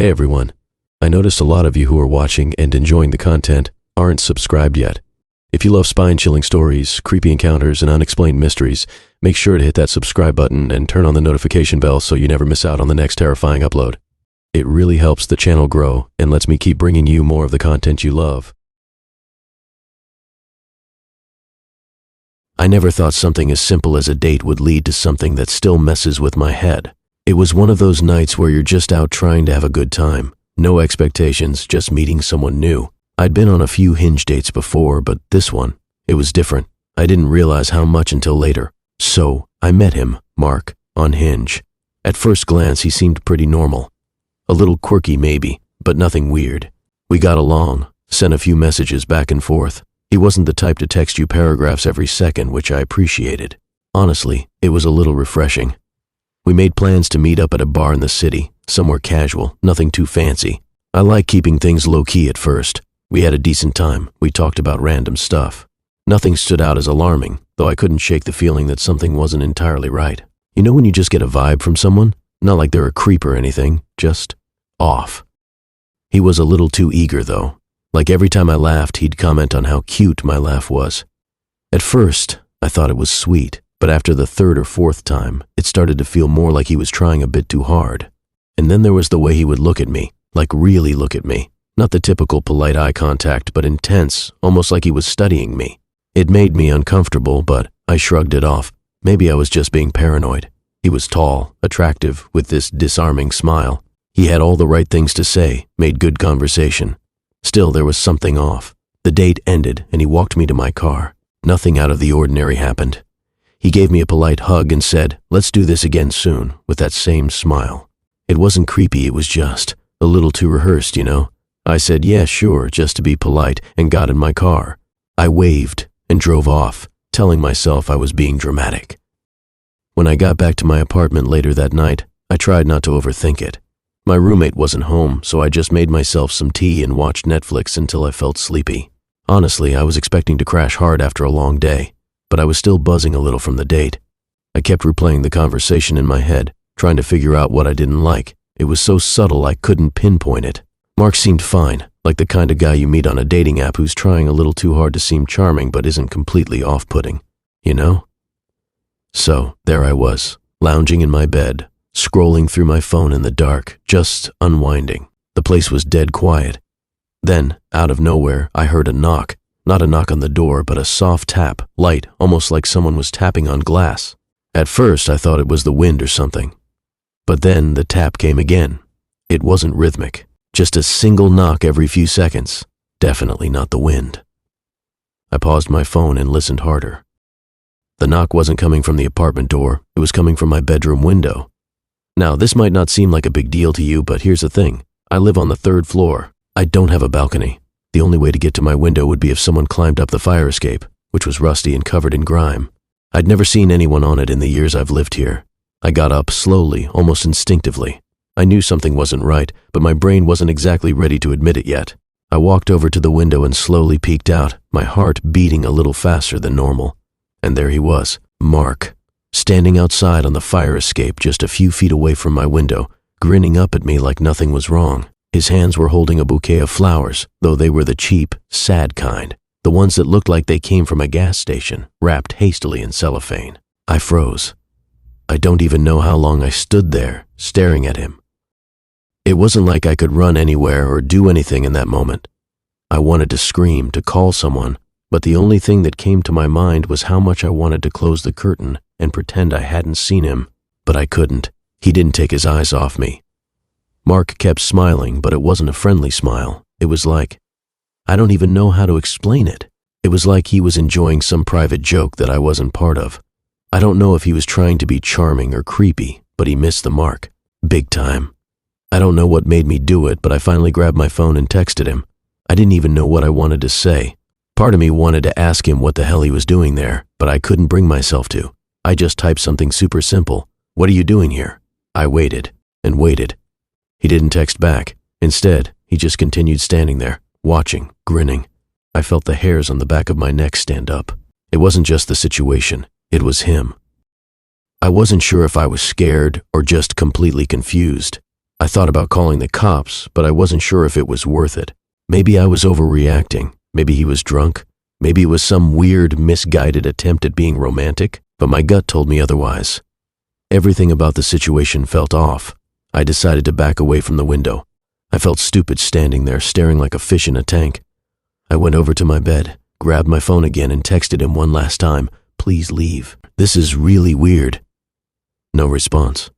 Hey everyone, I noticed a lot of you who are watching and enjoying the content aren't subscribed yet. If you love spine-chilling stories, creepy encounters, and unexplained mysteries, make sure to hit that subscribe button and turn on the notification bell so you never miss out on the next terrifying upload. It really helps the channel grow and lets me keep bringing you more of the content you love. I never thought something as simple as a date would lead to something that still messes with my head. It was one of those nights where you're just out trying to have a good time. No expectations, just meeting someone new. I'd been on a few Hinge dates before, but this one, it was different. I didn't realize how much until later. So, I met him, Mark, on Hinge. At first glance, he seemed pretty normal. A little quirky maybe, but nothing weird. We got along, sent a few messages back and forth. He wasn't the type to text you paragraphs every second, which I appreciated. Honestly, it was a little refreshing. We made plans to meet up at a bar in the city, somewhere casual, nothing too fancy. I like keeping things low-key at first. We had a decent time. We talked about random stuff. Nothing stood out as alarming, though I couldn't shake the feeling that something wasn't entirely right. You know when you just get a vibe from someone? Not like they're a creep or anything, just off. He was a little too eager, though. Like every time I laughed, he'd comment on how cute my laugh was. At first, I thought it was sweet. But after the third or fourth time, it started to feel more like he was trying a bit too hard. And then there was the way he would look at me, like really look at me. Not the typical polite eye contact, but intense, almost like he was studying me. It made me uncomfortable, but I shrugged it off. Maybe I was just being paranoid. He was tall, attractive, with this disarming smile. He had all the right things to say, made good conversation. Still, there was something off. The date ended, and he walked me to my car. Nothing out of the ordinary happened. He gave me a polite hug and said, "Let's do this again soon," with that same smile. It wasn't creepy, it was just a little too rehearsed, you know? I said, "Yeah, sure," just to be polite, and got in my car. I waved and drove off, telling myself I was being dramatic. When I got back to my apartment later that night, I tried not to overthink it. My roommate wasn't home, so I just made myself some tea and watched Netflix until I felt sleepy. Honestly, I was expecting to crash hard after a long day. But I was still buzzing a little from the date. I kept replaying the conversation in my head, trying to figure out what I didn't like. It was so subtle I couldn't pinpoint it. Mark seemed fine, like the kind of guy you meet on a dating app who's trying a little too hard to seem charming but isn't completely off-putting, you know? So, there I was, lounging in my bed, scrolling through my phone in the dark, just unwinding. The place was dead quiet. Then, out of nowhere, I heard a knock. Not a knock on the door, but a soft tap, light, almost like someone was tapping on glass. At first, I thought it was the wind or something. But then the tap came again. It wasn't rhythmic, just a single knock every few seconds. Definitely not the wind. I paused my phone and listened harder. The knock wasn't coming from the apartment door, it was coming from my bedroom window. Now, this might not seem like a big deal to you, but here's the thing. I live on the 3rd floor. I don't have a balcony. The only way to get to my window would be if someone climbed up the fire escape, which was rusty and covered in grime. I'd never seen anyone on it in the years I've lived here. I got up slowly, almost instinctively. I knew something wasn't right, but my brain wasn't exactly ready to admit it yet. I walked over to the window and slowly peeked out, my heart beating a little faster than normal. And there he was, Mark, standing outside on the fire escape just a few feet away from my window, grinning up at me like nothing was wrong. His hands were holding a bouquet of flowers, though they were the cheap, sad kind, the ones that looked like they came from a gas station, wrapped hastily in cellophane. I froze. I don't even know how long I stood there, staring at him. It wasn't like I could run anywhere or do anything in that moment. I wanted to scream, to call someone, but the only thing that came to my mind was how much I wanted to close the curtain and pretend I hadn't seen him, but I couldn't. He didn't take his eyes off me. Mark kept smiling, but it wasn't a friendly smile. It was like, I don't even know how to explain it. It was like he was enjoying some private joke that I wasn't part of. I don't know if he was trying to be charming or creepy, but he missed the mark. Big time. I don't know what made me do it, but I finally grabbed my phone and texted him. I didn't even know what I wanted to say. Part of me wanted to ask him what the hell he was doing there, but I couldn't bring myself to. I just typed something super simple. "What are you doing here?" I waited and waited. He didn't text back. Instead, he just continued standing there, watching, grinning. I felt the hairs on the back of my neck stand up. It wasn't just the situation, it was him. I wasn't sure if I was scared or just completely confused. I thought about calling the cops, but I wasn't sure if it was worth it. Maybe I was overreacting. Maybe he was drunk. Maybe it was some weird, misguided attempt at being romantic, but my gut told me otherwise. Everything about the situation felt off. I decided to back away from the window. I felt stupid standing there, staring like a fish in a tank. I went over to my bed, grabbed my phone again, and texted him one last time, "Please leave. This is really weird." No response.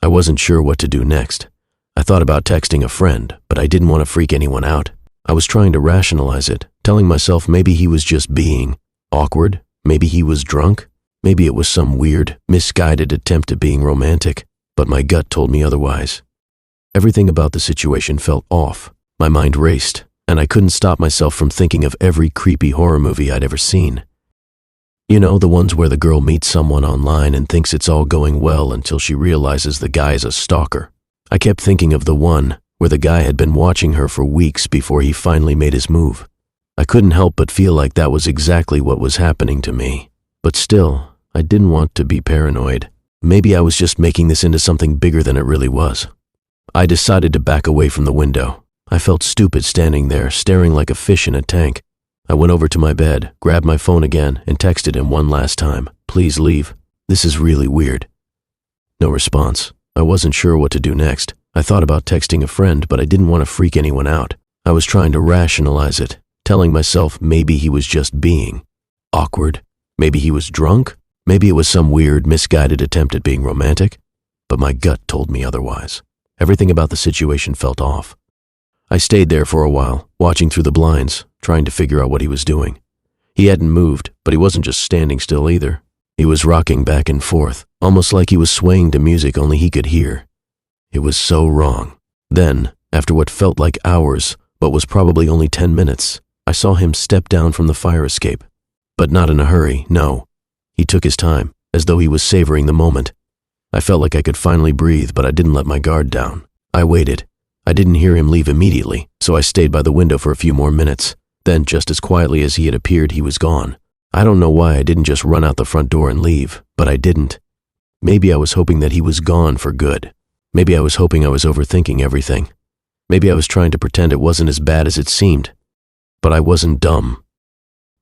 I wasn't sure what to do next. I thought about texting a friend, but I didn't want to freak anyone out. I was trying to rationalize it, telling myself maybe he was just being awkward, maybe he was drunk, maybe it was some weird, misguided attempt at being romantic, but my gut told me otherwise. Everything about the situation felt off. My mind raced, and I couldn't stop myself from thinking of every creepy horror movie I'd ever seen. You know, the ones where the girl meets someone online and thinks it's all going well until she realizes the guy is a stalker. I kept thinking of the one where the guy had been watching her for weeks before he finally made his move. I couldn't help but feel like that was exactly what was happening to me. But still, I didn't want to be paranoid. Maybe I was just making this into something bigger than it really was. I decided to back away from the window. I felt stupid standing there, staring like a fish in a tank. I went over to my bed, grabbed my phone again, and texted him one last time, "Please leave. This is really weird." No response. I wasn't sure what to do next. I thought about texting a friend, but I didn't want to freak anyone out. I was trying to rationalize it, telling myself maybe he was just being awkward. Maybe he was drunk. Maybe it was some weird, misguided attempt at being romantic. But my gut told me otherwise. Everything about the situation felt off. I stayed there for a while, watching through the blinds, trying to figure out what he was doing. He hadn't moved, but he wasn't just standing still either. He was rocking back and forth, almost like he was swaying to music only he could hear. It was so wrong. Then, after what felt like hours, but was probably only 10 minutes, I saw him step down from the fire escape. But not in a hurry, no. He took his time, as though he was savoring the moment. I felt like I could finally breathe, but I didn't let my guard down. I waited. I didn't hear him leave immediately, so I stayed by the window for a few more minutes. Then, just as quietly as he had appeared, he was gone. I don't know why I didn't just run out the front door and leave, but I didn't. Maybe I was hoping that he was gone for good. Maybe I was hoping I was overthinking everything. Maybe I was trying to pretend it wasn't as bad as it seemed. But I wasn't dumb.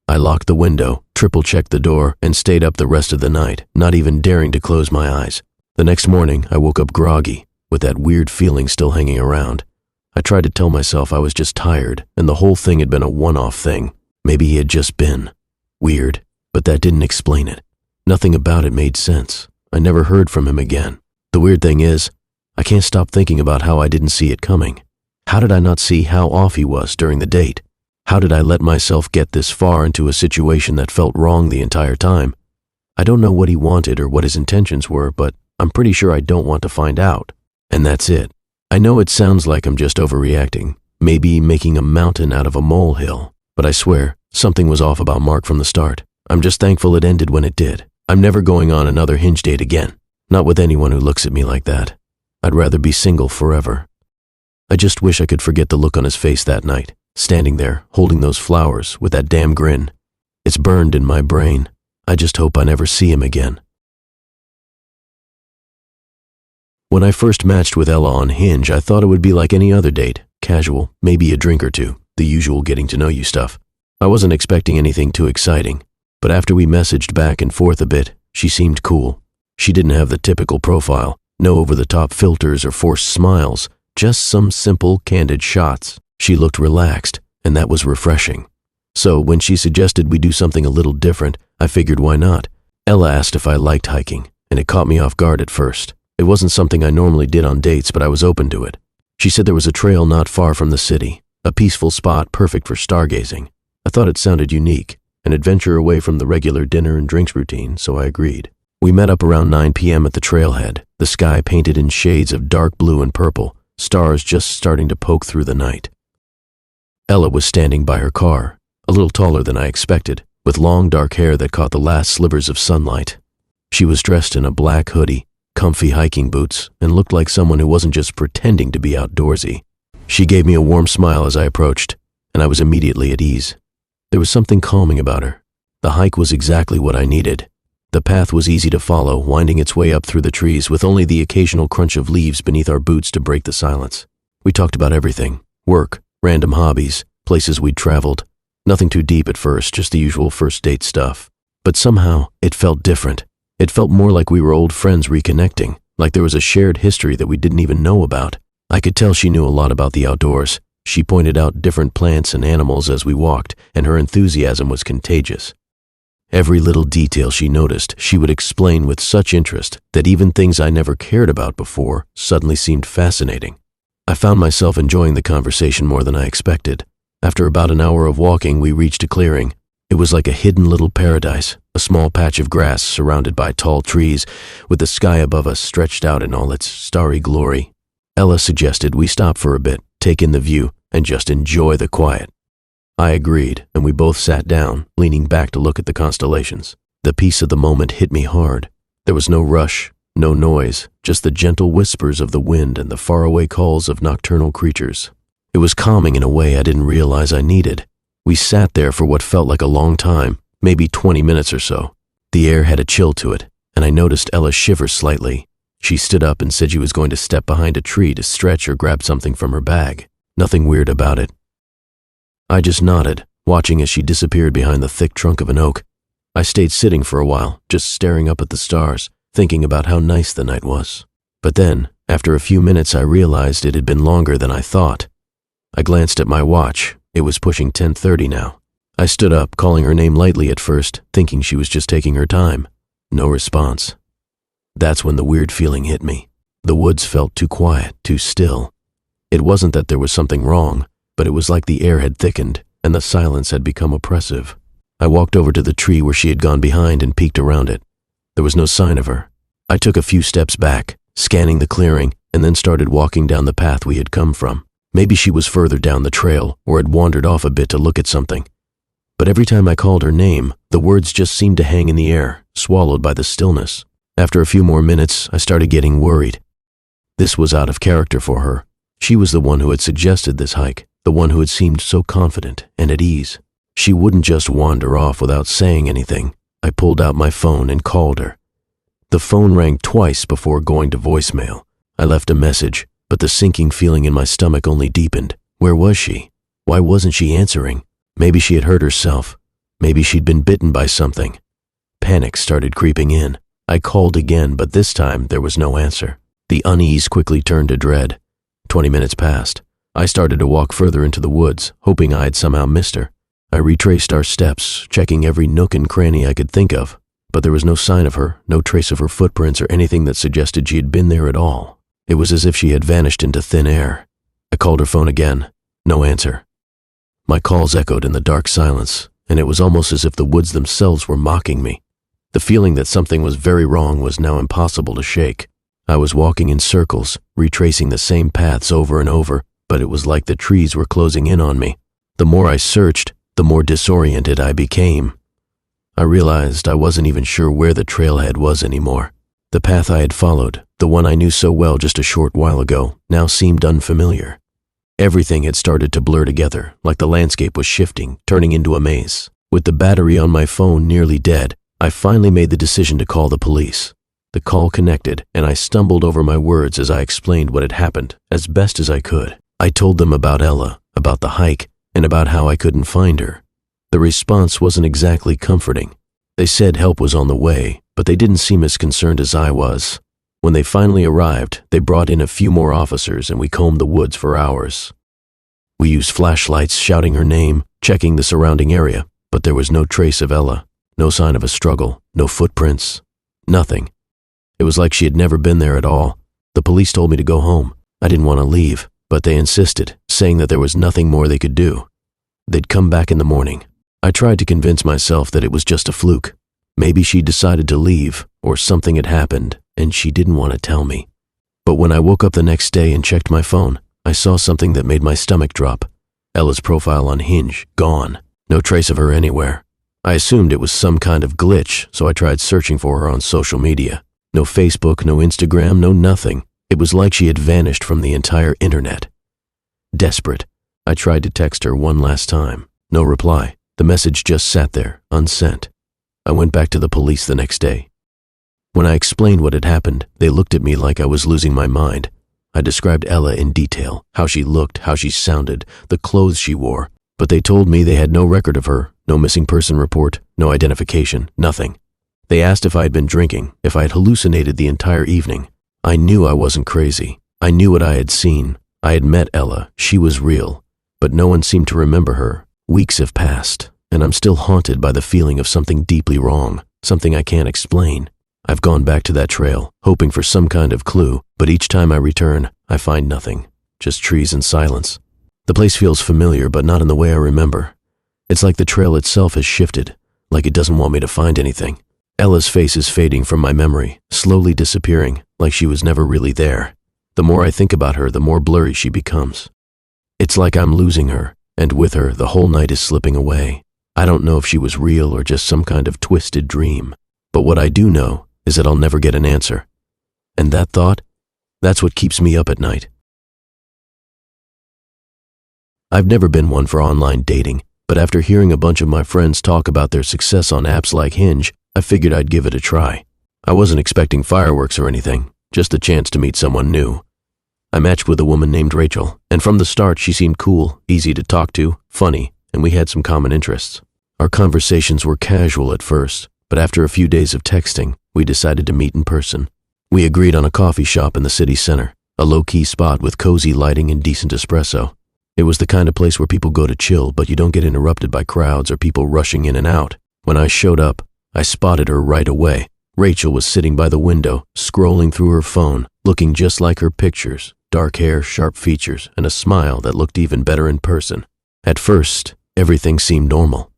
I locked the window, triple-checked the door, and stayed up the rest of the night, not even daring to close my eyes. The next morning, I woke up groggy, with that weird feeling still hanging around. I tried to tell myself I was just tired, and the whole thing had been a one-off thing. Maybe he had just been weird, but that didn't explain it. Nothing about it made sense. I never heard from him again. The weird thing is, I can't stop thinking about how I didn't see it coming. How did I not see how off he was during the date? How did I let myself get this far into a situation that felt wrong the entire time? I don't know what he wanted or what his intentions were, but I'm pretty sure I don't want to find out. And that's it. I know it sounds like I'm just overreacting, maybe making a mountain out of a molehill, but I swear, something was off about Mark from the start. I'm just thankful it ended when it did. I'm never going on another Hinge date again, not with anyone who looks at me like that. I'd rather be single forever. I just wish I could forget the look on his face that night, standing there, holding those flowers with that damn grin. It's burned in my brain. I just hope I never see him again. When I first matched with Ella on Hinge, I thought it would be like any other date, casual, maybe a drink or two, the usual getting to know you stuff. I wasn't expecting anything too exciting, but after we messaged back and forth a bit, she seemed cool. She didn't have the typical profile, no over-the-top filters or forced smiles, just some simple, candid shots. She looked relaxed, and that was refreshing. So when she suggested we do something a little different, I figured why not. Ella asked if I liked hiking, and it caught me off guard at first. It wasn't something I normally did on dates, but I was open to it. She said there was a trail not far from the city, a peaceful spot perfect for stargazing. I thought it sounded unique, an adventure away from the regular dinner and drinks routine, so I agreed. We met up around 9 p.m. at the trailhead, the sky painted in shades of dark blue and purple, stars just starting to poke through the night. Ella was standing by her car, a little taller than I expected, with long dark hair that caught the last slivers of sunlight. She was dressed in a black hoodie, comfy hiking boots, and looked like someone who wasn't just pretending to be outdoorsy. She gave me a warm smile as I approached, and I was immediately at ease. There was something calming about her. The hike was exactly what I needed. The path was easy to follow, winding its way up through the trees with only the occasional crunch of leaves beneath our boots to break the silence. We talked about everything: work, random hobbies, places we'd traveled. Nothing too deep at first, just the usual first date stuff. But somehow, it felt different. It felt more like we were old friends reconnecting, like there was a shared history that we didn't even know about. I could tell she knew a lot about the outdoors. She pointed out different plants and animals as we walked, and her enthusiasm was contagious. Every little detail she noticed, she would explain with such interest that even things I never cared about before suddenly seemed fascinating. I found myself enjoying the conversation more than I expected. After about an hour of walking, we reached a clearing. It was like a hidden little paradise, a small patch of grass surrounded by tall trees, with the sky above us stretched out in all its starry glory. Ella suggested we stop for a bit, take in the view, and just enjoy the quiet. I agreed, and we both sat down, leaning back to look at the constellations. The peace of the moment hit me hard. There was no rush, no noise, just the gentle whispers of the wind and the faraway calls of nocturnal creatures. It was calming in a way I didn't realize I needed. We sat there for what felt like a long time, maybe 20 minutes or so. The air had a chill to it, and I noticed Ella shiver slightly. She stood up and said she was going to step behind a tree to stretch or grab something from her bag. Nothing weird about it. I just nodded, watching as she disappeared behind the thick trunk of an oak. I stayed sitting for a while, just staring up at the stars, thinking about how nice the night was. But then, after a few minutes, I realized it had been longer than I thought. I glanced at my watch. It was pushing 10:30 now. I stood up, calling her name lightly at first, thinking she was just taking her time. No response. That's when the weird feeling hit me. The woods felt too quiet, too still. It wasn't that there was something wrong, but it was like the air had thickened and the silence had become oppressive. I walked over to the tree where she had gone behind and peeked around it. There was no sign of her. I took a few steps back, scanning the clearing, and then started walking down the path we had come from. Maybe she was further down the trail or had wandered off a bit to look at something. But every time I called her name, the words just seemed to hang in the air, swallowed by the stillness. After a few more minutes, I started getting worried. This was out of character for her. She was the one who had suggested this hike, the one who had seemed so confident and at ease. She wouldn't just wander off without saying anything. I pulled out my phone and called her. The phone rang twice before going to voicemail. I left a message, but the sinking feeling in my stomach only deepened. Where was she? Why wasn't she answering? Maybe she had hurt herself. Maybe she'd been bitten by something. Panic started creeping in. I called again, but this time there was no answer. The unease quickly turned to dread. 20 minutes passed. I started to walk further into the woods, hoping I had somehow missed her. I retraced our steps, checking every nook and cranny I could think of, but there was no sign of her, no trace of her footprints or anything that suggested she had been there at all. It was as if she had vanished into thin air. I called her phone again. No answer. My calls echoed in the dark silence, and it was almost as if the woods themselves were mocking me. The feeling that something was very wrong was now impossible to shake. I was walking in circles, retracing the same paths over and over, but it was like the trees were closing in on me. The more I searched, the more disoriented I became. I realized I wasn't even sure where the trailhead was anymore. The path I had followed, the one I knew so well just a short while ago, now seemed unfamiliar. Everything had started to blur together, like the landscape was shifting, turning into a maze. With the battery on my phone nearly dead, I finally made the decision to call the police. The call connected, and I stumbled over my words as I explained what had happened, as best as I could. I told them about Ella, about the hike, and about how I couldn't find her. The response wasn't exactly comforting. They said help was on the way, but they didn't seem as concerned as I was. When they finally arrived, they brought in a few more officers and we combed the woods for hours. We used flashlights, shouting her name, checking the surrounding area, but there was no trace of Ella, no sign of a struggle, no footprints, nothing. It was like she had never been there at all. The police told me to go home. I didn't want to leave, but they insisted, saying that there was nothing more they could do. They'd come back in the morning. I tried to convince myself that it was just a fluke. Maybe she decided to leave, or something had happened, and she didn't want to tell me. But when I woke up the next day and checked my phone, I saw something that made my stomach drop. Ella's profile on Hinge, gone. No trace of her anywhere. I assumed it was some kind of glitch, so I tried searching for her on social media. No Facebook, no Instagram, no nothing. It was like she had vanished from the entire internet. Desperate, I tried to text her one last time. No reply. The message just sat there, unsent. I went back to the police the next day. When I explained what had happened, they looked at me like I was losing my mind. I described Ella in detail, how she looked, how she sounded, the clothes she wore, but they told me they had no record of her, no missing person report, no identification, nothing. They asked if I had been drinking, if I had hallucinated the entire evening. I knew I wasn't crazy. I knew what I had seen. I had met Ella. She was real. But no one seemed to remember her. Weeks have passed, and I'm still haunted by the feeling of something deeply wrong, something I can't explain. I've gone back to that trail, hoping for some kind of clue, but each time I return, I find nothing. Just trees and silence. The place feels familiar, but not in the way I remember. It's like the trail itself has shifted, like it doesn't want me to find anything. Ella's face is fading from my memory, slowly disappearing, like she was never really there. The more I think about her, the more blurry she becomes. It's like I'm losing her, and with her, the whole night is slipping away. I don't know if she was real or just some kind of twisted dream, but what I do know is that I'll never get an answer. And that thought, that's what keeps me up at night. I've never been one for online dating, but after hearing a bunch of my friends talk about their success on apps like Hinge, I figured I'd give it a try. I wasn't expecting fireworks or anything, just a chance to meet someone new. I matched with a woman named Rachel, and from the start she seemed cool, easy to talk to, funny, and we had some common interests. Our conversations were casual at first, but after a few days of texting, we decided to meet in person. We agreed on a coffee shop in the city center, a low-key spot with cozy lighting and decent espresso. It was the kind of place where people go to chill, but you don't get interrupted by crowds or people rushing in and out. When I showed up, I spotted her right away. Rachel was sitting by the window, scrolling through her phone, looking just like her pictures. Dark hair, sharp features, and a smile that looked even better in person. At first, everything seemed normal.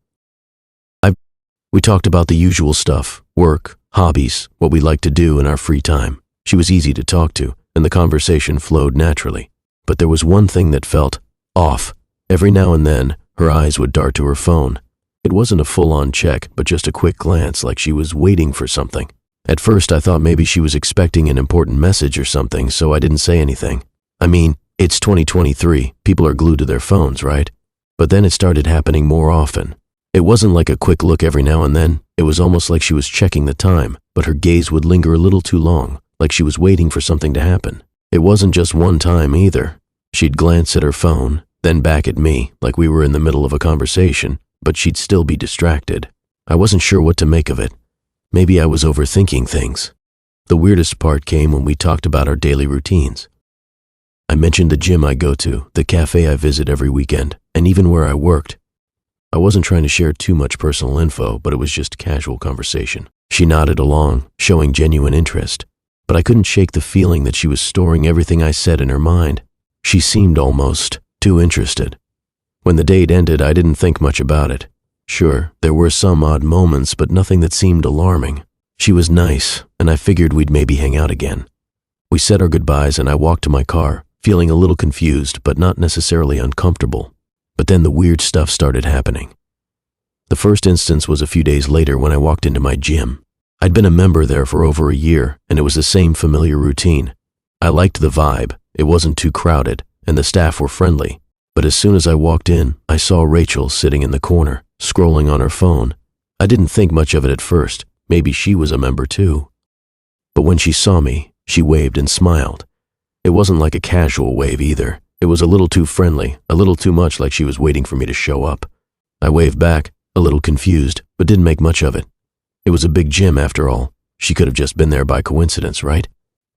We talked about the usual stuff, work, hobbies, what we like to do in our free time. She was easy to talk to, and the conversation flowed naturally. But there was one thing that felt off. Every now and then, her eyes would dart to her phone. It wasn't a full-on check, but just a quick glance like she was waiting for something. At first, I thought maybe she was expecting an important message or something, so I didn't say anything. I mean, it's 2023, people are glued to their phones, right? But then it started happening more often. It wasn't like a quick look every now and then, it was almost like she was checking the time, but her gaze would linger a little too long, like she was waiting for something to happen. It wasn't just one time either. She'd glance at her phone, then back at me, like we were in the middle of a conversation, but she'd still be distracted. I wasn't sure what to make of it. Maybe I was overthinking things. The weirdest part came when we talked about our daily routines. I mentioned the gym I go to, the cafe I visit every weekend, and even where I worked. I wasn't trying to share too much personal info, but it was just casual conversation. She nodded along, showing genuine interest, but I couldn't shake the feeling that she was storing everything I said in her mind. She seemed almost too interested. When the date ended, I didn't think much about it. Sure, there were some odd moments, but nothing that seemed alarming. She was nice, and I figured we'd maybe hang out again. We said our goodbyes and I walked to my car, feeling a little confused, but not necessarily uncomfortable. But then the weird stuff started happening. The first instance was a few days later when I walked into my gym. I'd been a member there for over a year, and it was the same familiar routine. I liked the vibe, it wasn't too crowded, and the staff were friendly. But as soon as I walked in, I saw Rachel sitting in the corner, scrolling on her phone. I didn't think much of it at first. Maybe she was a member too. But when she saw me, she waved and smiled. It wasn't like a casual wave either. It was a little too friendly, a little too much like she was waiting for me to show up. I waved back, a little confused, but didn't make much of it. It was a big gym after all. She could have just been there by coincidence, right?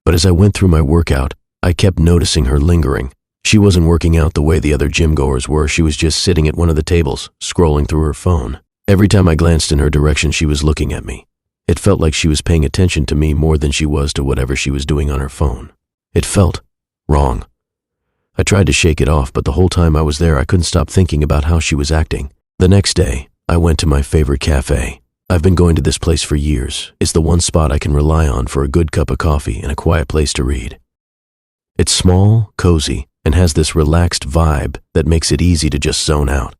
But as I went through my workout, I kept noticing her lingering. She wasn't working out the way the other gym-goers were. She was just sitting at one of the tables, scrolling through her phone. Every time I glanced in her direction, she was looking at me. It felt like she was paying attention to me more than she was to whatever she was doing on her phone. It felt wrong. I tried to shake it off, but the whole time I was there, I couldn't stop thinking about how she was acting. The next day, I went to my favorite cafe. I've been going to this place for years. It's the one spot I can rely on for a good cup of coffee and a quiet place to read. It's small, cozy, and has this relaxed vibe that makes it easy to just zone out.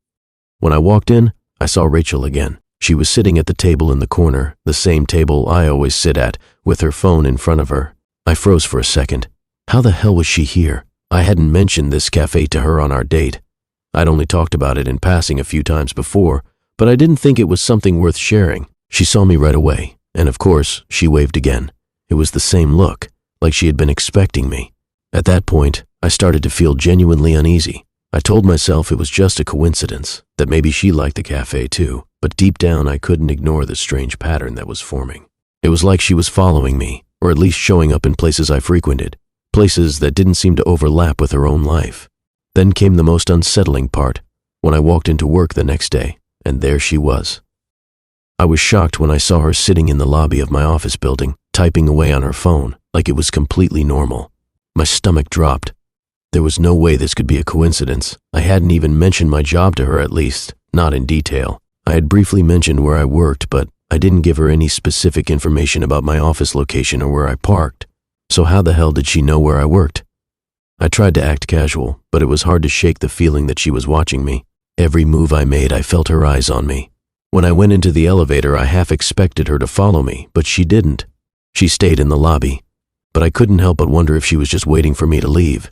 When I walked in, I saw Rachel again. She was sitting at the table in the corner, the same table I always sit at, with her phone in front of her. I froze for a second. How the hell was she here? I hadn't mentioned this cafe to her on our date. I'd only talked about it in passing a few times before, but I didn't think it was something worth sharing. She saw me right away, and of course, she waved again. It was the same look, like she had been expecting me. At that point, I started to feel genuinely uneasy. I told myself it was just a coincidence, that maybe she liked the cafe too, but deep down I couldn't ignore the strange pattern that was forming. It was like she was following me, or at least showing up in places I frequented, places that didn't seem to overlap with her own life. Then came the most unsettling part, when I walked into work the next day, and there she was. I was shocked when I saw her sitting in the lobby of my office building, typing away on her phone, like it was completely normal. My stomach dropped. There was no way this could be a coincidence. I hadn't even mentioned my job to her, at least, not in detail. I had briefly mentioned where I worked, but I didn't give her any specific information about my office location or where I parked. So how the hell did she know where I worked? I tried to act casual, but it was hard to shake the feeling that she was watching me. Every move I made, I felt her eyes on me. When I went into the elevator, I half expected her to follow me, but she didn't. She stayed in the lobby, but I couldn't help but wonder if she was just waiting for me to leave.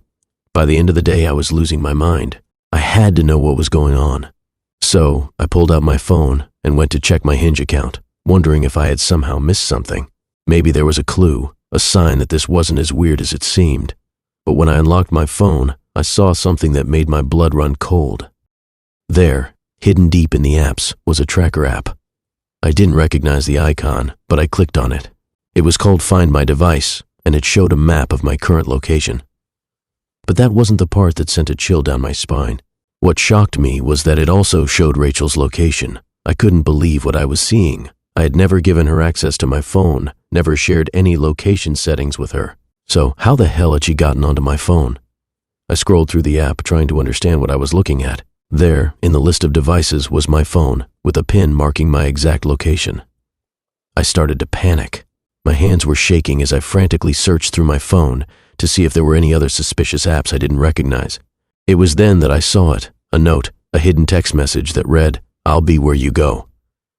By the end of the day, I was losing my mind. I had to know what was going on. So I pulled out my phone and went to check my Hinge account, wondering if I had somehow missed something. Maybe there was a clue, a sign that this wasn't as weird as it seemed. But when I unlocked my phone, I saw something that made my blood run cold. There, hidden deep in the apps, was a tracker app. I didn't recognize the icon, but I clicked on it. It was called Find My Device, and it showed a map of my current location. But that wasn't the part that sent a chill down my spine. What shocked me was that it also showed Rachel's location. I couldn't believe what I was seeing. I had never given her access to my phone, never shared any location settings with her. So how the hell had she gotten onto my phone? I scrolled through the app, trying to understand what I was looking at. There, in the list of devices, was my phone, with a pin marking my exact location. I started to panic. My hands were shaking as I frantically searched through my phone to see if there were any other suspicious apps I didn't recognize. It was then that I saw it, a note, a hidden text message that read, "I'll be where you go."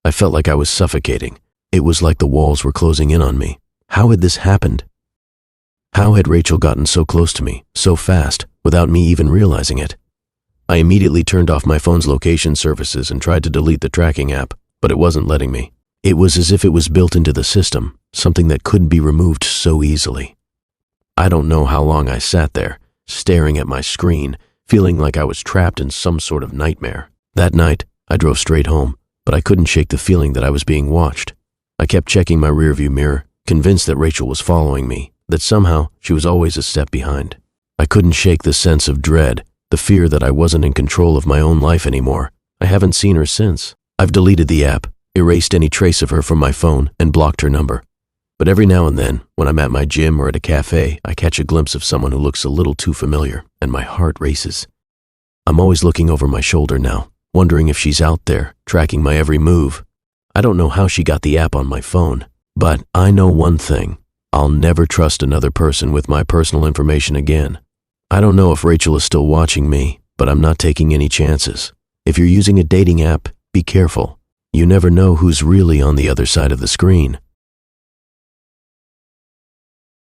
I felt like I was suffocating. It was like the walls were closing in on me. How had this happened? How had Rachel gotten so close to me, so fast, without me even realizing it? I immediately turned off my phone's location services and tried to delete the tracking app, but it wasn't letting me. It was as if it was built into the system, something that couldn't be removed so easily. I don't know how long I sat there, staring at my screen, feeling like I was trapped in some sort of nightmare. That night, I drove straight home, but I couldn't shake the feeling that I was being watched. I kept checking my rearview mirror, convinced that Rachel was following me, that somehow she was always a step behind. I couldn't shake the sense of dread, the fear that I wasn't in control of my own life anymore. I haven't seen her since. I've deleted the app, erased any trace of her from my phone, and blocked her number. But every now and then, when I'm at my gym or at a cafe, I catch a glimpse of someone who looks a little too familiar, and my heart races. I'm always looking over my shoulder now, wondering if she's out there, tracking my every move. I don't know how she got the app on my phone, but I know one thing. I'll never trust another person with my personal information again. I don't know if Rachel is still watching me, but I'm not taking any chances. If you're using a dating app, be careful. You never know who's really on the other side of the screen.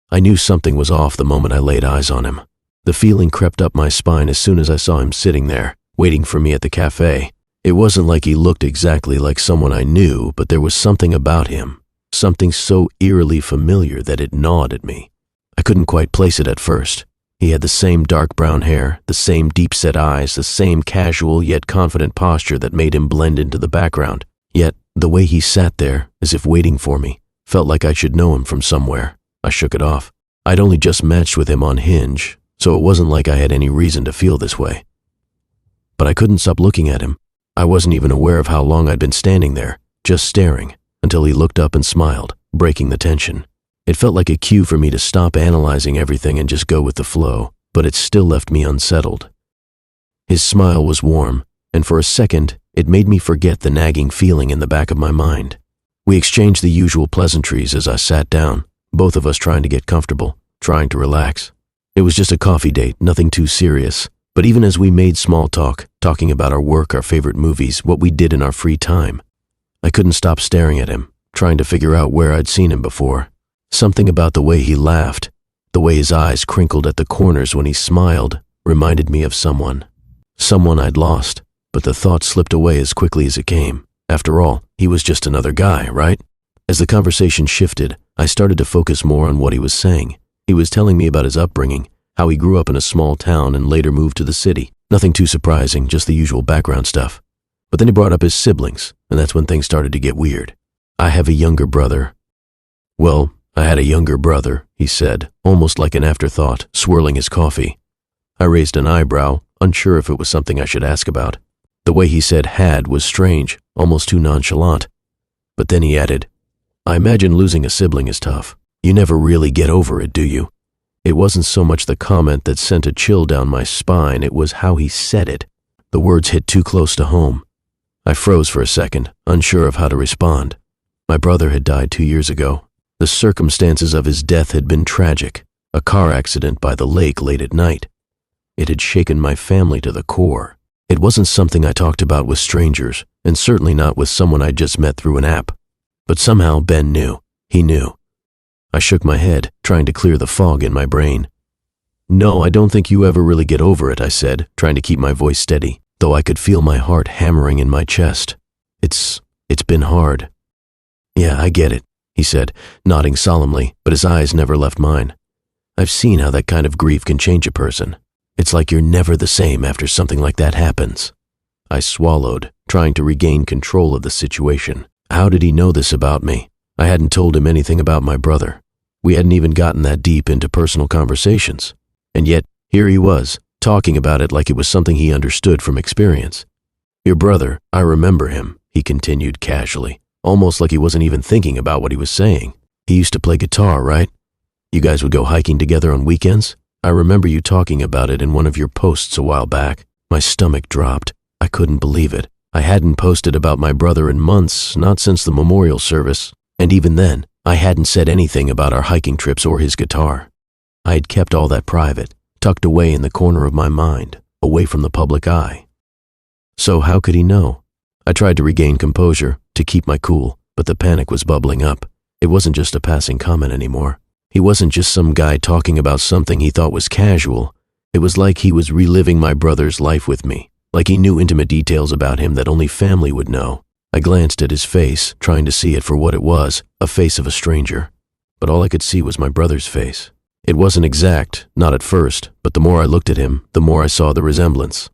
I knew something was off the moment I laid eyes on him. The feeling crept up my spine as soon as I saw him sitting there, waiting for me at the cafe. It wasn't like he looked exactly like someone I knew, but there was something about him, something so eerily familiar that it gnawed at me. I couldn't quite place it at first. He had the same dark brown hair, the same deep-set eyes, the same casual yet confident posture that made him blend into the background. Yet, the way he sat there, as if waiting for me, felt like I should know him from somewhere. I shook it off. I'd only just matched with him on Hinge, so it wasn't like I had any reason to feel this way. But I couldn't stop looking at him. I wasn't even aware of how long I'd been standing there, just staring, until he looked up and smiled, breaking the tension. It felt like a cue for me to stop analyzing everything and just go with the flow, but it still left me unsettled. His smile was warm, and for a second, it made me forget the nagging feeling in the back of my mind. We exchanged the usual pleasantries as I sat down, both of us trying to get comfortable, trying to relax. It was just a coffee date, nothing too serious, but even as we made small talk, talking about our work, our favorite movies, what we did in our free time, I couldn't stop staring at him, trying to figure out where I'd seen him before. Something about the way he laughed, the way his eyes crinkled at the corners when he smiled, reminded me of someone. Someone I'd lost, but the thought slipped away as quickly as it came. After all, he was just another guy, right? As the conversation shifted, I started to focus more on what he was saying. He was telling me about his upbringing, how he grew up in a small town and later moved to the city. Nothing too surprising, just the usual background stuff. But then he brought up his siblings, and that's when things started to get weird. I have a younger brother. Well, I had a younger brother, he said, almost like an afterthought, swirling his coffee. I raised an eyebrow, unsure if it was something I should ask about. The way he said had was strange, almost too nonchalant. But then he added, I imagine losing a sibling is tough. You never really get over it, do you? It wasn't so much the comment that sent a chill down my spine, it was how he said it. The words hit too close to home. I froze for a second, unsure of how to respond. My brother had died 2 years ago. The circumstances of his death had been tragic, a car accident by the lake late at night. It had shaken my family to the core. It wasn't something I talked about with strangers, and certainly not with someone I'd just met through an app. But somehow Ben knew. He knew. I shook my head, trying to clear the fog in my brain. No, I don't think you ever really get over it, I said, trying to keep my voice steady, though I could feel my heart hammering in my chest. It's been hard. Yeah, I get it, he said, nodding solemnly, but his eyes never left mine. I've seen how that kind of grief can change a person. It's like you're never the same after something like that happens. I swallowed, trying to regain control of the situation. How did he know this about me? I hadn't told him anything about my brother. We hadn't even gotten that deep into personal conversations. And yet, here he was, talking about it like it was something he understood from experience. Your brother, I remember him, he continued casually, almost like he wasn't even thinking about what he was saying. He used to play guitar, right? You guys would go hiking together on weekends? I remember you talking about it in one of your posts a while back. My stomach dropped. I couldn't believe it. I hadn't posted about my brother in months, not since the memorial service. And even then, I hadn't said anything about our hiking trips or his guitar. I had kept all that private, tucked away in the corner of my mind, away from the public eye. So how could he know? I tried to regain composure, to keep my cool, but the panic was bubbling up. It wasn't just a passing comment anymore. He wasn't just some guy talking about something he thought was casual. It was like he was reliving my brother's life with me, like he knew intimate details about him that only family would know. I glanced at his face, trying to see it for what it was, a face of a stranger. But all I could see was my brother's face. It wasn't exact, not at first, but the more I looked at him, the more I saw the resemblance.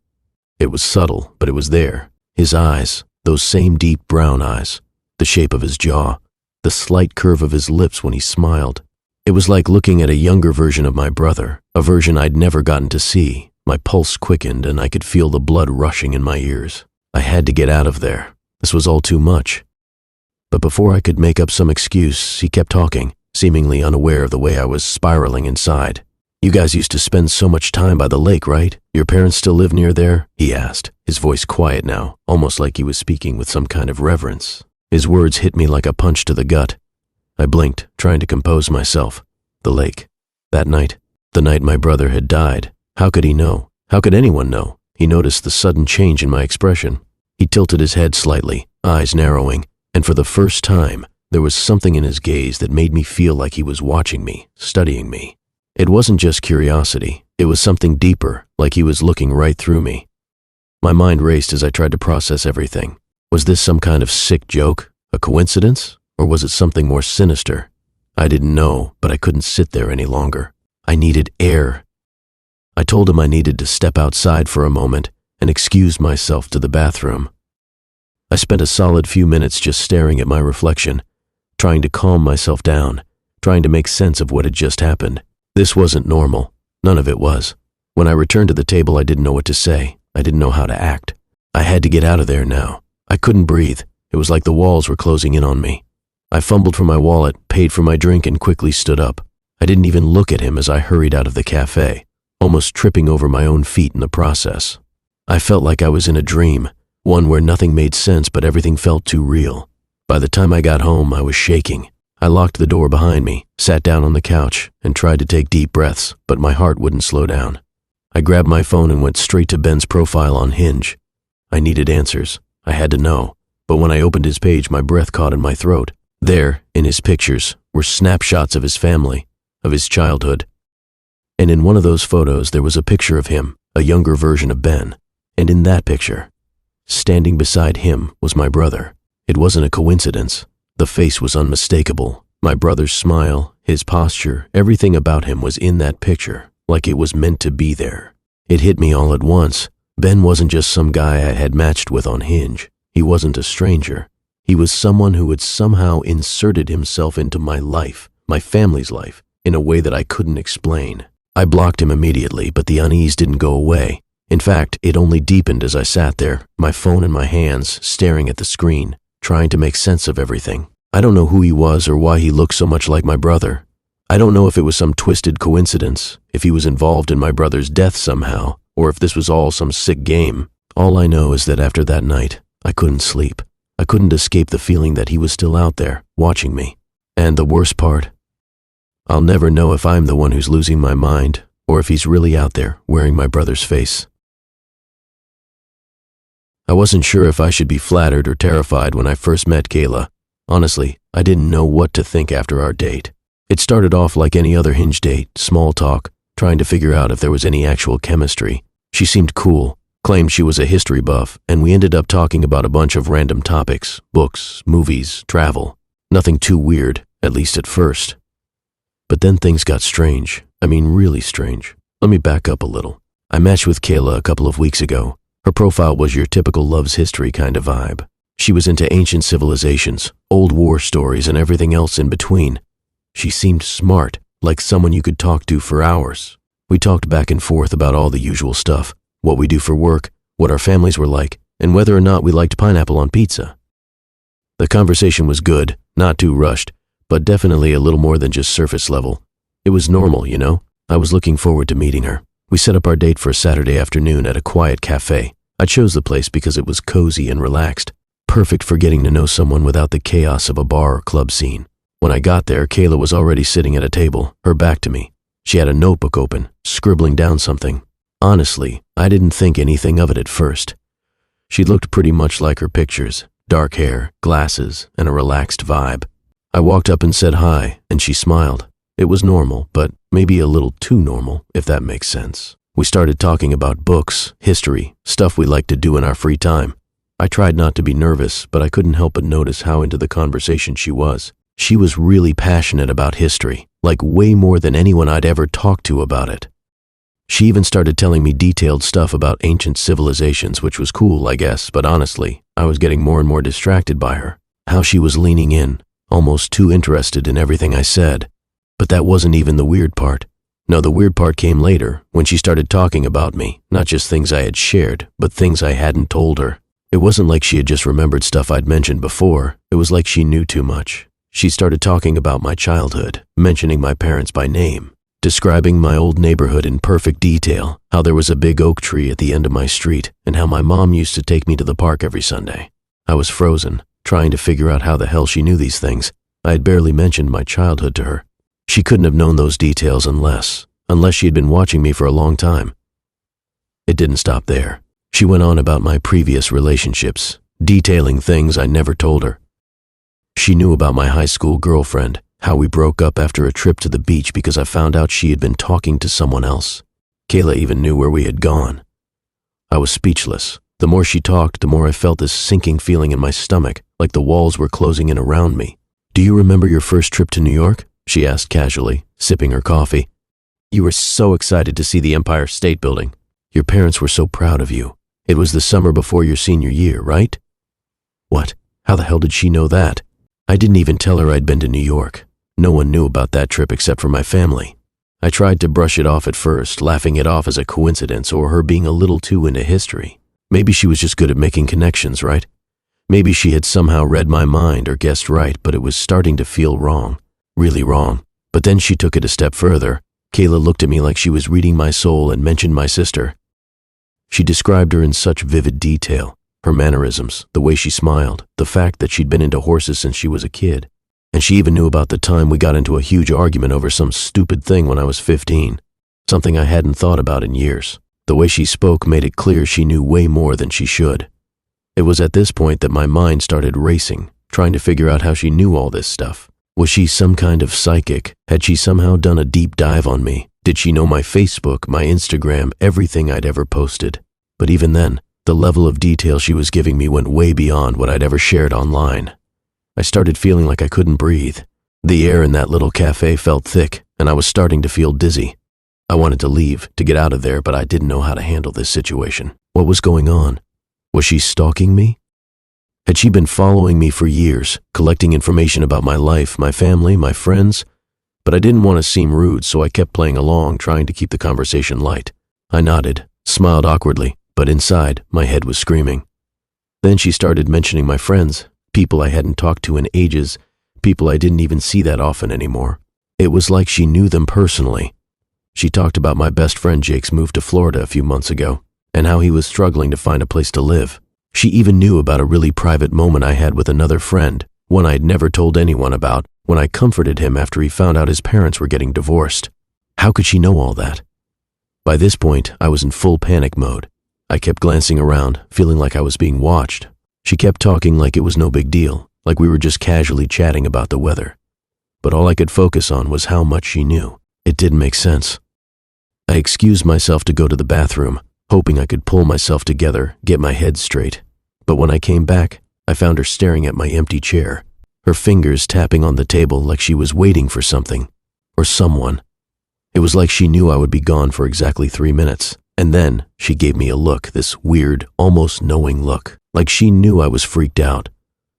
It was subtle, but it was there. His eyes, those same deep brown eyes, the shape of his jaw, the slight curve of his lips when he smiled. It was like looking at a younger version of my brother, a version I'd never gotten to see. My pulse quickened and I could feel the blood rushing in my ears. I had to get out of there. This was all too much. But before I could make up some excuse, he kept talking, seemingly unaware of the way I was spiraling inside. You guys used to spend so much time by the lake, right? Your parents still live near there? He asked, his voice quiet now, almost like he was speaking with some kind of reverence. His words hit me like a punch to the gut. I blinked, trying to compose myself. The lake. That night. The night my brother had died. How could he know? How could anyone know? He noticed the sudden change in my expression. He tilted his head slightly, eyes narrowing, and for the first time, there was something in his gaze that made me feel like he was watching me, studying me. It wasn't just curiosity. It was something deeper, like he was looking right through me. My mind raced as I tried to process everything. Was this some kind of sick joke? A coincidence? Or was it something more sinister? I didn't know, but I couldn't sit there any longer. I needed air. I told him I needed to step outside for a moment and excused myself to the bathroom. I spent a solid few minutes just staring at my reflection, trying to calm myself down, trying to make sense of what had just happened. This wasn't normal. None of it was. When I returned to the table, I didn't know what to say. I didn't know how to act. I had to get out of there now. I couldn't breathe. It was like the walls were closing in on me. I fumbled for my wallet, paid for my drink, and quickly stood up. I didn't even look at him as I hurried out of the cafe, almost tripping over my own feet in the process. I felt like I was in a dream, one where nothing made sense but everything felt too real. By the time I got home, I was shaking. I locked the door behind me, sat down on the couch, and tried to take deep breaths, but my heart wouldn't slow down. I grabbed my phone and went straight to Ben's profile on Hinge. I needed answers. I had to know. But when I opened his page, my breath caught in my throat. There, in his pictures, were snapshots of his family, of his childhood. And in one of those photos, there was a picture of him, a younger version of Ben. And in that picture, standing beside him, was my brother. It wasn't a coincidence. The face was unmistakable. My brother's smile, his posture, everything about him was in that picture, like it was meant to be there. It hit me all at once. Ben wasn't just some guy I had matched with on Hinge. He wasn't a stranger. He was someone who had somehow inserted himself into my life, my family's life, in a way that I couldn't explain. I blocked him immediately, but the unease didn't go away. In fact, it only deepened as I sat there, my phone in my hands, staring at the screen, trying to make sense of everything. I don't know who he was or why he looked so much like my brother. I don't know if it was some twisted coincidence, if he was involved in my brother's death somehow, or if this was all some sick game. All I know is that after that night, I couldn't sleep. I couldn't escape the feeling that he was still out there, watching me. And the worst part, I'll never know if I'm the one who's losing my mind, or if he's really out there, wearing my brother's face. I wasn't sure if I should be flattered or terrified when I first met Kayla. Honestly, I didn't know what to think after our date. It started off like any other Hinge date, small talk, trying to figure out if there was any actual chemistry. She seemed cool, claimed she was a history buff, and we ended up talking about a bunch of random topics, books, movies, travel. Nothing too weird, at least at first. But then things got strange. I mean, really strange. Let me back up a little. I matched with Kayla a couple of weeks ago. Her profile was your typical loves history kind of vibe. She was into ancient civilizations, old war stories, and everything else in between. She seemed smart, like someone you could talk to for hours. We talked back and forth about all the usual stuff, what we do for work, what our families were like, and whether or not we liked pineapple on pizza. The conversation was good, not too rushed, but definitely a little more than just surface level. It was normal, you know? I was looking forward to meeting her. We set up our date for a Saturday afternoon at a quiet cafe. I chose the place because it was cozy and relaxed, perfect for getting to know someone without the chaos of a bar or club scene. When I got there, Kayla was already sitting at a table, her back to me. She had a notebook open, scribbling down something. Honestly, I didn't think anything of it at first. She looked pretty much like her pictures, dark hair, glasses, and a relaxed vibe. I walked up and said hi, and she smiled. It was normal, but maybe a little too normal, if that makes sense. We started talking about books, history, stuff we like to do in our free time. I tried not to be nervous, but I couldn't help but notice how into the conversation she was. She was really passionate about history, like way more than anyone I'd ever talked to about it. She even started telling me detailed stuff about ancient civilizations, which was cool, I guess, but honestly, I was getting more and more distracted by her. How she was leaning in, almost too interested in everything I said. But that wasn't even the weird part. No, the weird part came later, when she started talking about me, not just things I had shared, but things I hadn't told her. It wasn't like she had just remembered stuff I'd mentioned before. It was like she knew too much. She started talking about my childhood, mentioning my parents by name, describing my old neighborhood in perfect detail, how there was a big oak tree at the end of my street, and how my mom used to take me to the park every Sunday. I was frozen, trying to figure out how the hell she knew these things. I had barely mentioned my childhood to her. She couldn't have known those details unless she had been watching me for a long time. It didn't stop there. She went on about my previous relationships, detailing things I never told her. She knew about my high school girlfriend, how we broke up after a trip to the beach because I found out she had been talking to someone else. Kayla even knew where we had gone. I was speechless. The more she talked, the more I felt this sinking feeling in my stomach, like the walls were closing in around me. "Do you remember your first trip to New York?" she asked casually, sipping her coffee. "You were so excited to see the Empire State Building. Your parents were so proud of you. It was the summer before your senior year, right?" What? How the hell did she know that? I didn't even tell her I'd been to New York. No one knew about that trip except for my family. I tried to brush it off at first, laughing it off as a coincidence or her being a little too into history. Maybe she was just good at making connections, right? Maybe she had somehow read my mind or guessed right, but it was starting to feel wrong. Really wrong. But then she took it a step further. Kayla looked at me like she was reading my soul and mentioned my sister. She described her in such vivid detail. Her mannerisms, the way she smiled, the fact that she'd been into horses since she was a kid. And she even knew about the time we got into a huge argument over some stupid thing when I was 15. Something I hadn't thought about in years. The way she spoke made it clear she knew way more than she should. It was at this point that my mind started racing, trying to figure out how she knew all this stuff. Was she some kind of psychic? Had she somehow done a deep dive on me? Did she know my Facebook, my Instagram, everything I'd ever posted? But even then, The level of detail she was giving me went way beyond what I'd ever shared online. I started feeling like I couldn't breathe. The air in that little cafe felt thick, and I was starting to feel dizzy. I wanted to leave, to get out of there, but I didn't know how to handle this situation. What was going on? Was she stalking me? Had she been following me for years, collecting information about my life, my family, my friends? But I didn't want to seem rude, so I kept playing along, trying to keep the conversation light. I nodded, smiled awkwardly, but inside, my head was screaming. Then she started mentioning my friends, people I hadn't talked to in ages, people I didn't even see that often anymore. It was like she knew them personally. She talked about my best friend Jake's move to Florida a few months ago, and how he was struggling to find a place to live. She even knew about a really private moment I had with another friend, one I'd never told anyone about, when I comforted him after he found out his parents were getting divorced. How could she know all that? By this point, I was in full panic mode. I kept glancing around, feeling like I was being watched. She kept talking like it was no big deal, like we were just casually chatting about the weather. But all I could focus on was how much she knew. It didn't make sense. I excused myself to go to the bathroom, hoping I could pull myself together, get my head straight. But when I came back, I found her staring at my empty chair, her fingers tapping on the table like she was waiting for something, or someone. It was like she knew I would be gone for exactly 3 minutes, and then she gave me a look, this weird, almost knowing look, like she knew I was freaked out,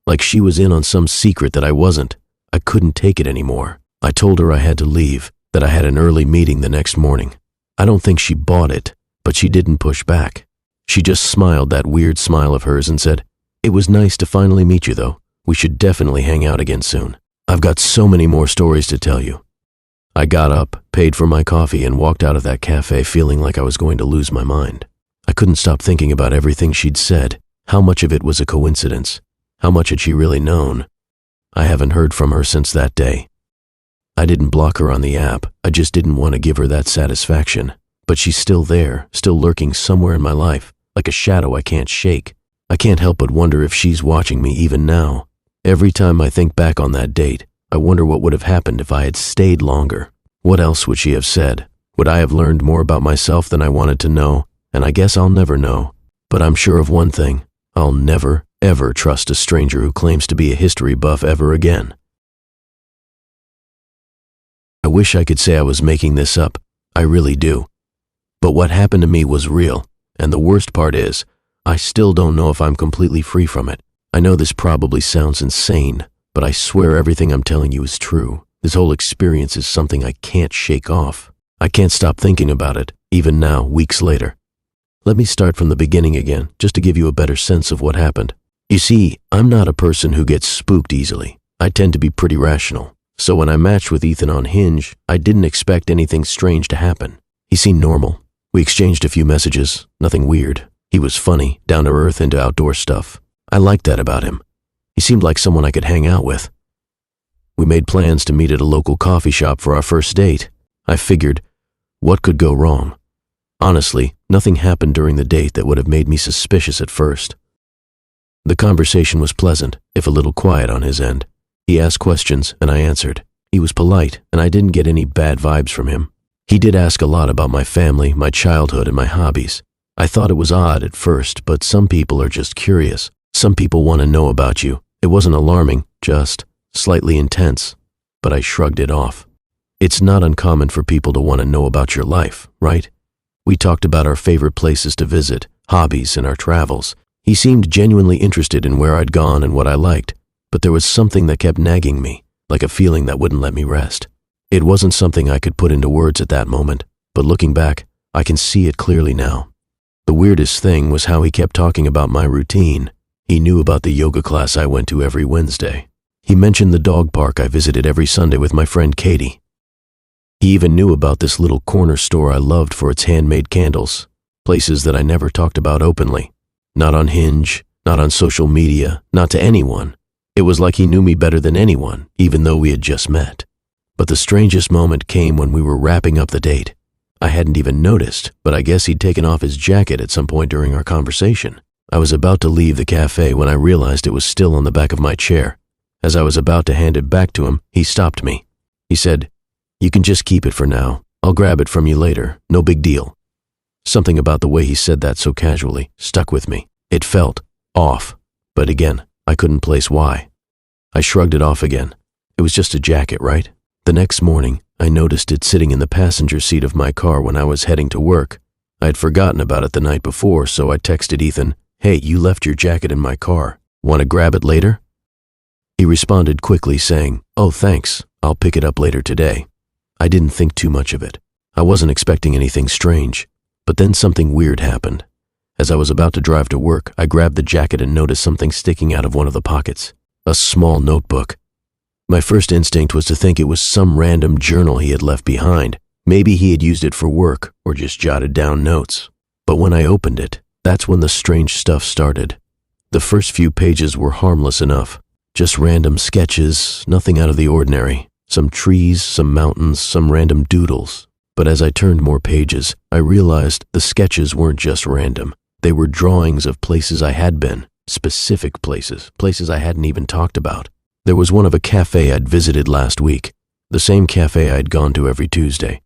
like she was in on some secret that I wasn't. I couldn't take it anymore. I told her I had to leave, that I had an early meeting the next morning. I don't think she bought it, but she didn't push back. She just smiled that weird smile of hers and said, "It was nice to finally meet you, though. We should definitely hang out again soon. I've got so many more stories to tell you." I got up, paid for my coffee, and walked out of that cafe feeling like I was going to lose my mind. I couldn't stop thinking about everything she'd said, how much of it was a coincidence, how much had she really known. I haven't heard from her since that day. I didn't block her on the app, I just didn't want to give her that satisfaction. But she's still there, still lurking somewhere in my life, like a shadow I can't shake. I can't help but wonder if she's watching me even now. Every time I think back on that date, I wonder what would have happened if I had stayed longer. What else would she have said? Would I have learned more about myself than I wanted to know? And I guess I'll never know. But I'm sure of one thing. I'll never, ever trust a stranger who claims to be a history buff ever again. I wish I could say I was making this up. I really do. But what happened to me was real, and the worst part is, I still don't know if I'm completely free from it. I know this probably sounds insane, but I swear everything I'm telling you is true. This whole experience is something I can't shake off. I can't stop thinking about it, even now, weeks later. Let me start from the beginning again, just to give you a better sense of what happened. You see, I'm not a person who gets spooked easily. I tend to be pretty rational. So when I matched with Ethan on Hinge, I didn't expect anything strange to happen. He seemed normal. We exchanged a few messages, nothing weird. He was funny, down to earth, into outdoor stuff. I liked that about him. He seemed like someone I could hang out with. We made plans to meet at a local coffee shop for our first date. I figured, what could go wrong? Honestly, nothing happened during the date that would have made me suspicious at first. The conversation was pleasant, if a little quiet on his end. He asked questions, and I answered. He was polite, and I didn't get any bad vibes from him. He did ask a lot about my family, my childhood, and my hobbies. I thought it was odd at first, but some people are just curious. Some people want to know about you. It wasn't alarming, just slightly intense, but I shrugged it off. It's not uncommon for people to want to know about your life, right? We talked about our favorite places to visit, hobbies, and our travels. He seemed genuinely interested in where I'd gone and what I liked, but there was something that kept nagging me, like a feeling that wouldn't let me rest. It wasn't something I could put into words at that moment, but looking back, I can see it clearly now. The weirdest thing was how he kept talking about my routine. He knew about the yoga class I went to every Wednesday. He mentioned the dog park I visited every Sunday with my friend Katie. He even knew about this little corner store I loved for its handmade candles, places that I never talked about openly. Not on Hinge, not on social media, not to anyone. It was like he knew me better than anyone, even though we had just met. But the strangest moment came when we were wrapping up the date. I hadn't even noticed, but I guess he'd taken off his jacket at some point during our conversation. I was about to leave the cafe when I realized it was still on the back of my chair. As I was about to hand it back to him, he stopped me. He said, "You can just keep it for now. I'll grab it from you later. No big deal." Something about the way he said that so casually stuck with me. It felt off, but again, I couldn't place why. I shrugged it off again. It was just a jacket, right? The next morning, I noticed it sitting in the passenger seat of my car when I was heading to work. I had forgotten about it the night before, so I texted Ethan, "Hey, you left your jacket in my car. Want to grab it later?" He responded quickly saying, "Oh, thanks. I'll pick it up later today." I didn't think too much of it. I wasn't expecting anything strange. But then something weird happened. As I was about to drive to work, I grabbed the jacket and noticed something sticking out of one of the pockets. A small notebook. My first instinct was to think it was some random journal he had left behind. Maybe he had used it for work or just jotted down notes. But when I opened it, that's when the strange stuff started. The first few pages were harmless enough. Just random sketches, nothing out of the ordinary. Some trees, some mountains, some random doodles. But as I turned more pages, I realized the sketches weren't just random. They were drawings of places I had been, specific places, places I hadn't even talked about. There was one of a cafe I'd visited last week, the same cafe I'd gone to every Tuesday.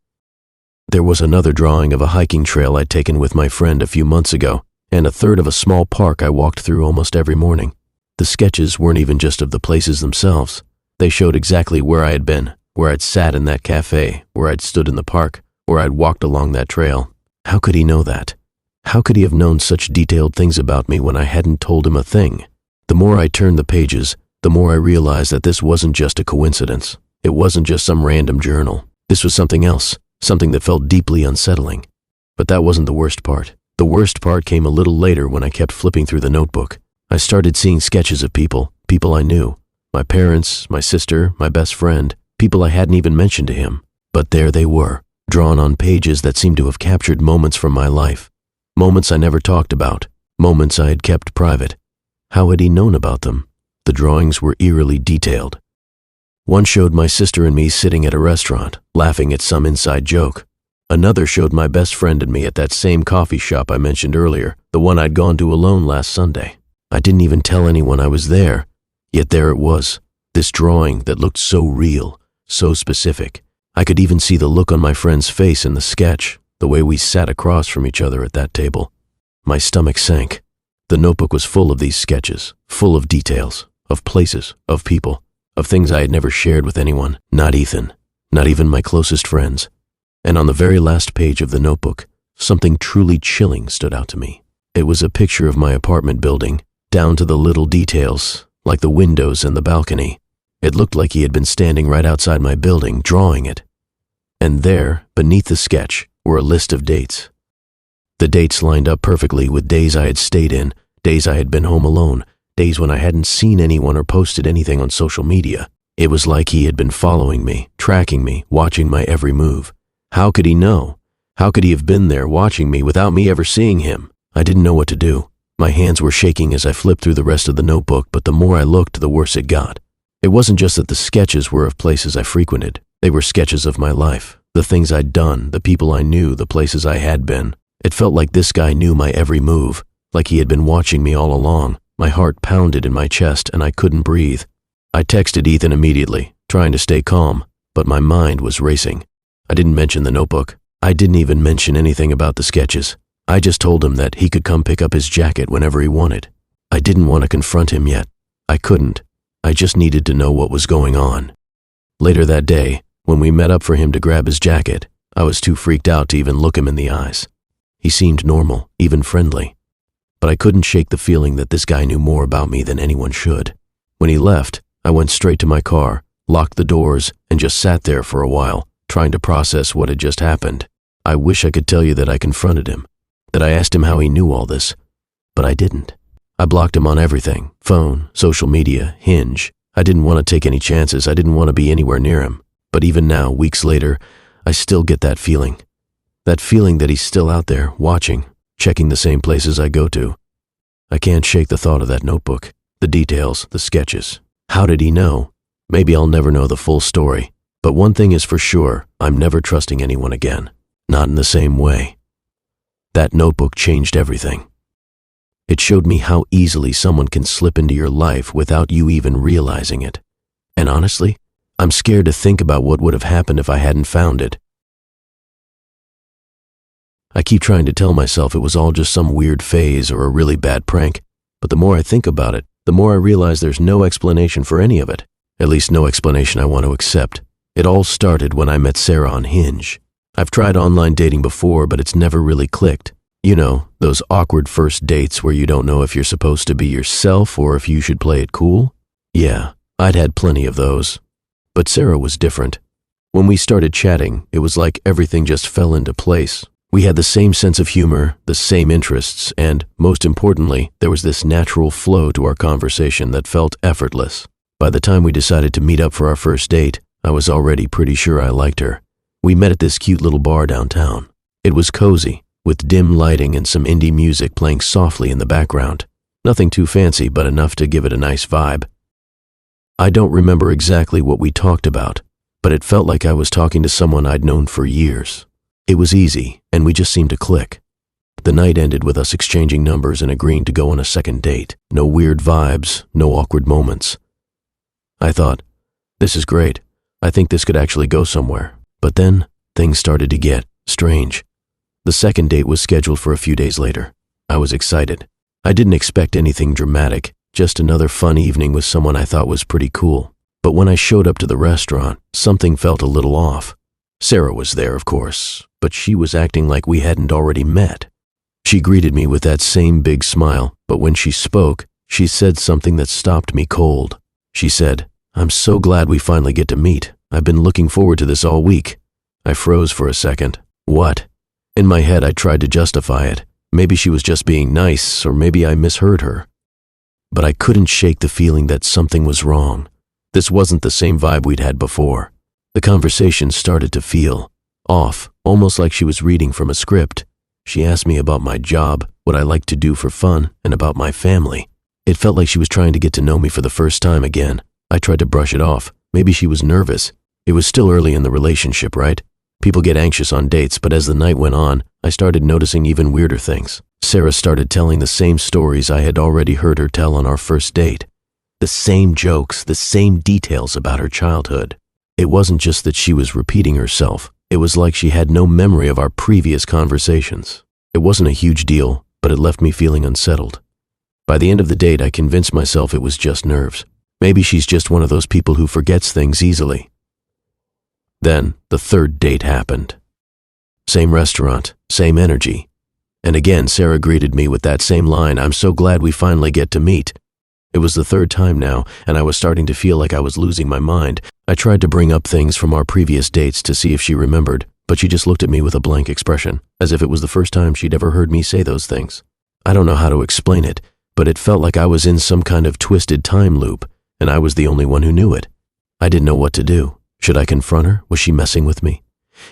There was another drawing of a hiking trail I'd taken with my friend a few months ago, and a third of a small park I walked through almost every morning. The sketches weren't even just of the places themselves. They showed exactly where I had been, where I'd sat in that cafe, where I'd stood in the park, where I'd walked along that trail. How could he know that? How could he have known such detailed things about me when I hadn't told him a thing? The more I turned the pages, the more I realized that this wasn't just a coincidence. It wasn't just some random journal. This was something else, something that felt deeply unsettling. But that wasn't the worst part. The worst part came a little later when I kept flipping through the notebook. I started seeing sketches of people I knew. My parents, my sister, my best friend, people I hadn't even mentioned to him. But there they were, drawn on pages that seemed to have captured moments from my life. Moments I never talked about, moments I had kept private. How had he known about them? The drawings were eerily detailed. One showed my sister and me sitting at a restaurant, laughing at some inside joke. Another showed my best friend and me at that same coffee shop I mentioned earlier, the one I'd gone to alone last Sunday. I didn't even tell anyone I was there, yet there it was, this drawing that looked so real, so specific. I could even see the look on my friend's face in the sketch, the way we sat across from each other at that table. My stomach sank. The notebook was full of these sketches, full of details, of places, of people, of things I had never shared with anyone, not Ethan, not even my closest friends. And on the very last page of the notebook, something truly chilling stood out to me. It was a picture of my apartment building, down to the little details, like the windows and the balcony. It looked like he had been standing right outside my building, drawing it. And there, beneath the sketch, were a list of dates. The dates lined up perfectly with days I had stayed in, days I had been home alone, days when I hadn't seen anyone or posted anything on social media. It was like he had been following me, tracking me, watching my every move. How could he know? How could he have been there watching me without me ever seeing him? I didn't know what to do. My hands were shaking as I flipped through the rest of the notebook, but the more I looked, the worse it got. It wasn't just that the sketches were of places I frequented. They were sketches of my life, the things I'd done, the people I knew, the places I had been. It felt like this guy knew my every move, like he had been watching me all along. My heart pounded in my chest and I couldn't breathe. I texted Ethan immediately, trying to stay calm, but my mind was racing. I didn't mention the notebook. I didn't even mention anything about the sketches. I just told him that he could come pick up his jacket whenever he wanted. I didn't want to confront him yet. I couldn't. I just needed to know what was going on. Later that day, when we met up for him to grab his jacket, I was too freaked out to even look him in the eyes. He seemed normal, even friendly. But I couldn't shake the feeling that this guy knew more about me than anyone should. When he left, I went straight to my car, locked the doors, and just sat there for a while, trying to process what had just happened. I wish I could tell you that I confronted him, that I asked him how he knew all this, but I didn't. I blocked him on everything, phone, social media, Hinge. I didn't want to take any chances. I didn't want to be anywhere near him. But even now, weeks later, I still get that feeling. That feeling that he's still out there, watching, checking the same places I go to. I can't shake the thought of that notebook, the details, the sketches. How did he know? Maybe I'll never know the full story. But one thing is for sure, I'm never trusting anyone again. Not in the same way. That notebook changed everything. It showed me how easily someone can slip into your life without you even realizing it. And honestly, I'm scared to think about what would have happened if I hadn't found it. I keep trying to tell myself it was all just some weird phase or a really bad prank, but the more I think about it, the more I realize there's no explanation for any of it. At least no explanation I want to accept. It all started when I met Sarah on Hinge. I've tried online dating before, but it's never really clicked. You know, those awkward first dates where you don't know if you're supposed to be yourself or if you should play it cool? Yeah, I'd had plenty of those. But Sarah was different. When we started chatting, it was like everything just fell into place. We had the same sense of humor, the same interests, and, most importantly, there was this natural flow to our conversation that felt effortless. By the time we decided to meet up for our first date, I was already pretty sure I liked her. We met at this cute little bar downtown. It was cozy, with dim lighting and some indie music playing softly in the background. Nothing too fancy, but enough to give it a nice vibe. I don't remember exactly what we talked about, but it felt like I was talking to someone I'd known for years. It was easy, and we just seemed to click. The night ended with us exchanging numbers and agreeing to go on a second date. No weird vibes, no awkward moments. I thought, this is great. I think this could actually go somewhere. But then, things started to get strange. The second date was scheduled for a few days later. I was excited. I didn't expect anything dramatic, just another fun evening with someone I thought was pretty cool. But when I showed up to the restaurant, something felt a little off. Sarah was there, of course, but she was acting like we hadn't already met. She greeted me with that same big smile, but when she spoke, she said something that stopped me cold. She said, "I'm so glad we finally get to meet. I've been looking forward to this all week." I froze for a second. What? In my head, I tried to justify it. Maybe she was just being nice, or maybe I misheard her. But I couldn't shake the feeling that something was wrong. This wasn't the same vibe we'd had before. The conversation started to feel off, almost like she was reading from a script. She asked me about my job, what I like to do for fun, and about my family. It felt like she was trying to get to know me for the first time again. I tried to brush it off. Maybe she was nervous. It was still early in the relationship, right? People get anxious on dates, but as the night went on, I started noticing even weirder things. Sarah started telling the same stories I had already heard her tell on our first date. The same jokes, the same details about her childhood. It wasn't just that she was repeating herself. It was like she had no memory of our previous conversations. It wasn't a huge deal, but it left me feeling unsettled. By the end of the date, I convinced myself it was just nerves. Maybe she's just one of those people who forgets things easily. Then, the third date happened. Same restaurant, same energy. And again, Sarah greeted me with that same line, "I'm so glad we finally get to meet." It was the third time now, and I was starting to feel like I was losing my mind. I tried to bring up things from our previous dates to see if she remembered, but she just looked at me with a blank expression, as if it was the first time she'd ever heard me say those things. I don't know how to explain it, but it felt like I was in some kind of twisted time loop, and I was the only one who knew it. I didn't know what to do. Should I confront her? Was she messing with me?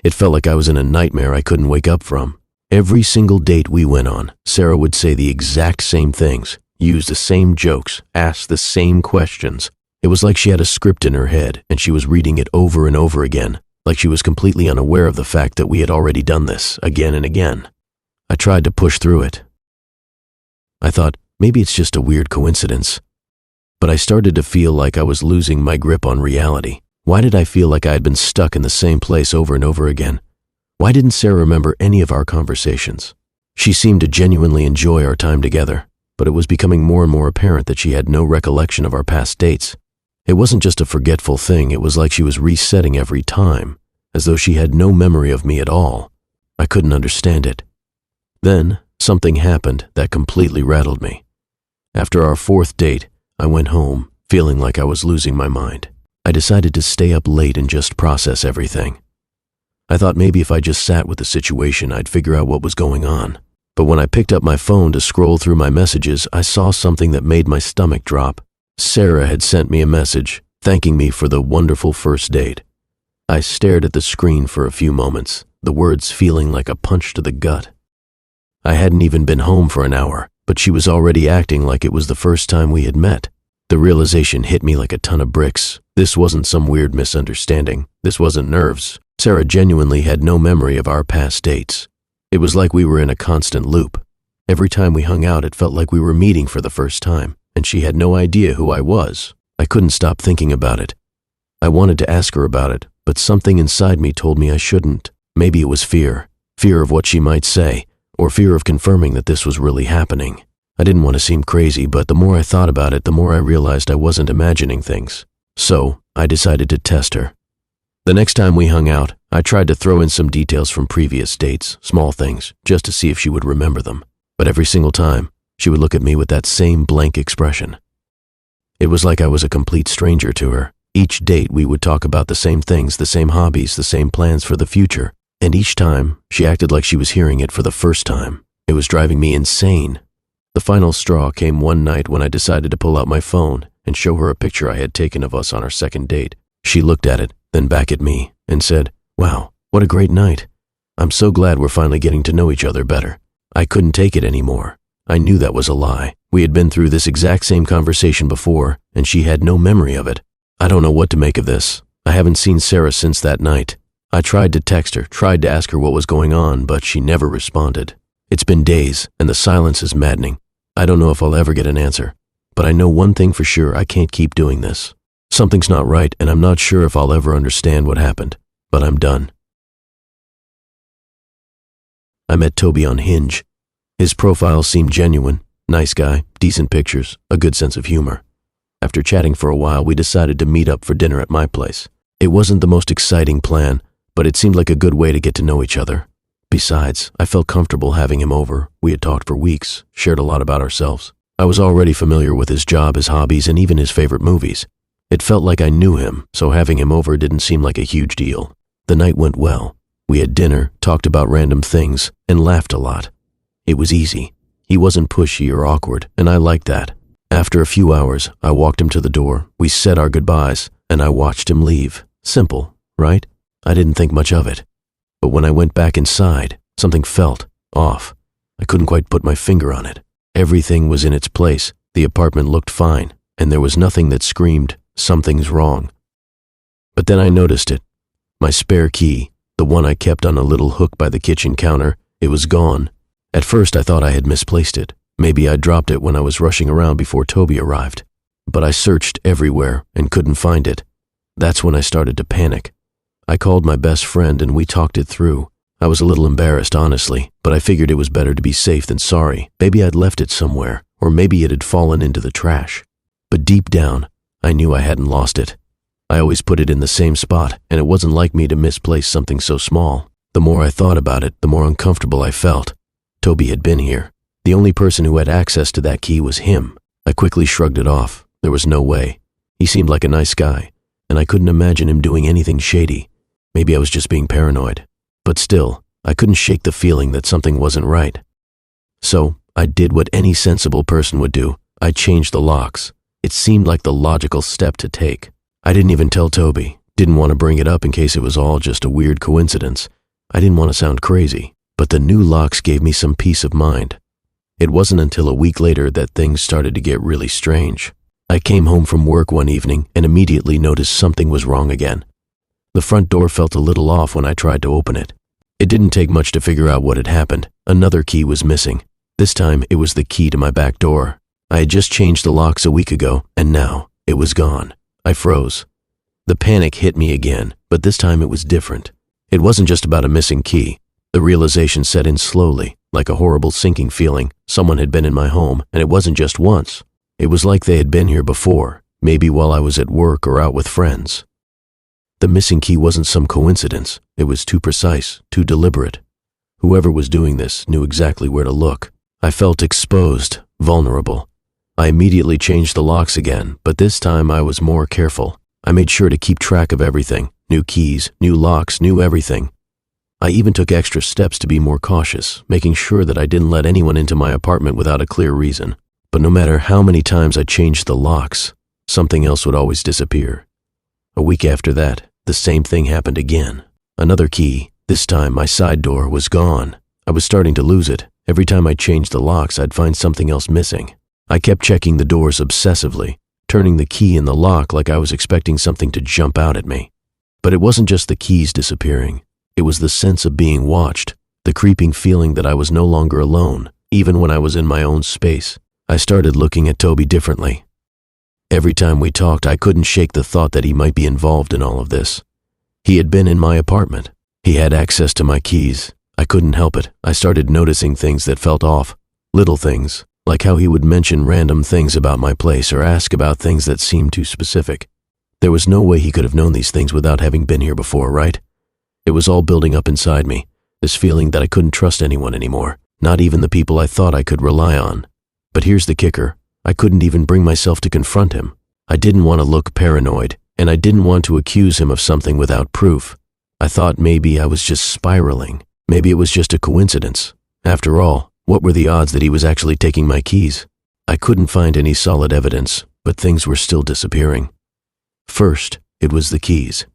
It felt like I was in a nightmare I couldn't wake up from. Every single date we went on, Sarah would say the exact same things, use the same jokes, ask the same questions. It was like she had a script in her head, and she was reading it over and over again, like she was completely unaware of the fact that we had already done this again and again. I tried to push through it. I thought, maybe it's just a weird coincidence. But I started to feel like I was losing my grip on reality. Why did I feel like I had been stuck in the same place over and over again? Why didn't Sarah remember any of our conversations? She seemed to genuinely enjoy our time together, but it was becoming more and more apparent that she had no recollection of our past dates. It wasn't just a forgetful thing, it was like she was resetting every time, as though she had no memory of me at all. I couldn't understand it. Then, something happened that completely rattled me. After our fourth date, I went home, feeling like I was losing my mind. I decided to stay up late and just process everything. I thought maybe if I just sat with the situation, I'd figure out what was going on. But when I picked up my phone to scroll through my messages, I saw something that made my stomach drop. Sarah had sent me a message, thanking me for the wonderful first date. I stared at the screen for a few moments, the words feeling like a punch to the gut. I hadn't even been home for an hour, but she was already acting like it was the first time we had met. The realization hit me like a ton of bricks. This wasn't some weird misunderstanding. This wasn't nerves. Sarah genuinely had no memory of our past dates. It was like we were in a constant loop. Every time we hung out, it felt like we were meeting for the first time, and she had no idea who I was. I couldn't stop thinking about it. I wanted to ask her about it, but something inside me told me I shouldn't. Maybe it was fear. Fear of what she might say, or fear of confirming that this was really happening. I didn't want to seem crazy, but the more I thought about it, the more I realized I wasn't imagining things. So, I decided to test her. The next time we hung out, I tried to throw in some details from previous dates, small things, just to see if she would remember them. But every single time, she would look at me with that same blank expression. It was like I was a complete stranger to her. Each date we would talk about the same things, the same hobbies, the same plans for the future. And each time, she acted like she was hearing it for the first time. It was driving me insane. The final straw came one night when I decided to pull out my phone and show her a picture I had taken of us on our second date. She looked at it, then back at me, and said, "Wow, what a great night. I'm so glad we're finally getting to know each other better." I couldn't take it anymore. I knew that was a lie. We had been through this exact same conversation before, and she had no memory of it. I don't know what to make of this. I haven't seen Sarah since that night. I tried to text her, tried to ask her what was going on, but she never responded. It's been days, and the silence is maddening. I don't know if I'll ever get an answer, but I know one thing for sure: I can't keep doing this. Something's not right, and I'm not sure if I'll ever understand what happened, but I'm done. I met Toby on Hinge. His profile seemed genuine, nice guy, decent pictures, a good sense of humor. After chatting for a while, we decided to meet up for dinner at my place. It wasn't the most exciting plan, but it seemed like a good way to get to know each other. Besides, I felt comfortable having him over. We had talked for weeks, shared a lot about ourselves. I was already familiar with his job, his hobbies, and even his favorite movies. It felt like I knew him, so having him over didn't seem like a huge deal. The night went well. We had dinner, talked about random things, and laughed a lot. It was easy. He wasn't pushy or awkward, and I liked that. After a few hours, I walked him to the door, we said our goodbyes, and I watched him leave. Simple, right? I didn't think much of it. But when I went back inside, something felt off. I couldn't quite put my finger on it. Everything was in its place, the apartment looked fine, and there was nothing that screamed, "Something's wrong." But then I noticed it. My spare key, the one I kept on a little hook by the kitchen counter, it was gone. At first I thought I had misplaced it. Maybe I dropped it when I was rushing around before Toby arrived. But I searched everywhere and couldn't find it. That's when I started to panic. I called my best friend and we talked it through. I was a little embarrassed, honestly, but I figured it was better to be safe than sorry. Maybe I'd left it somewhere, or maybe it had fallen into the trash. But deep down, I knew I hadn't lost it. I always put it in the same spot, and it wasn't like me to misplace something so small. The more I thought about it, the more uncomfortable I felt. Toby had been here. The only person who had access to that key was him. I quickly shrugged it off. There was no way. He seemed like a nice guy, and I couldn't imagine him doing anything shady. Maybe I was just being paranoid. But still, I couldn't shake the feeling that something wasn't right. So, I did what any sensible person would do. I changed the locks. It seemed like the logical step to take. I didn't even tell Toby. Didn't want to bring it up in case it was all just a weird coincidence. I didn't want to sound crazy. But the new locks gave me some peace of mind. It wasn't until a week later that things started to get really strange. I came home from work one evening and immediately noticed something was wrong again. The front door felt a little off when I tried to open it. It didn't take much to figure out what had happened. Another key was missing. This time it was the key to my back door. I had just changed the locks a week ago, and now it was gone. I froze. The panic hit me again, but this time it was different. It wasn't just about a missing key. The realization set in slowly, like a horrible sinking feeling. Someone had been in my home, and it wasn't just once. It was like they had been here before, maybe while I was at work or out with friends. The missing key wasn't some coincidence. It was too precise, too deliberate. Whoever was doing this knew exactly where to look. I felt exposed, vulnerable. I immediately changed the locks again, but this time I was more careful. I made sure to keep track of everything. New keys, new locks, new everything. I even took extra steps to be more cautious, making sure that I didn't let anyone into my apartment without a clear reason. But no matter how many times I changed the locks, something else would always disappear. A week after that, the same thing happened again. Another key, this time my side door, was gone. I was starting to lose it. Every time I changed the locks, I'd find something else missing. I kept checking the doors obsessively, turning the key in the lock like I was expecting something to jump out at me. But it wasn't just the keys disappearing. It was the sense of being watched, the creeping feeling that I was no longer alone, even when I was in my own space. I started looking at Toby differently. Every time we talked, I couldn't shake the thought that he might be involved in all of this. He had been in my apartment. He had access to my keys. I couldn't help it. I started noticing things that felt off. Little things, like how he would mention random things about my place or ask about things that seemed too specific. There was no way he could have known these things without having been here before, right? It was all building up inside me, this feeling that I couldn't trust anyone anymore, not even the people I thought I could rely on. But here's the kicker. I couldn't even bring myself to confront him. I didn't want to look paranoid, and I didn't want to accuse him of something without proof. I thought maybe I was just spiraling. Maybe it was just a coincidence. After all, what were the odds that he was actually taking my keys? I couldn't find any solid evidence, but things were still disappearing. First, it was the keys.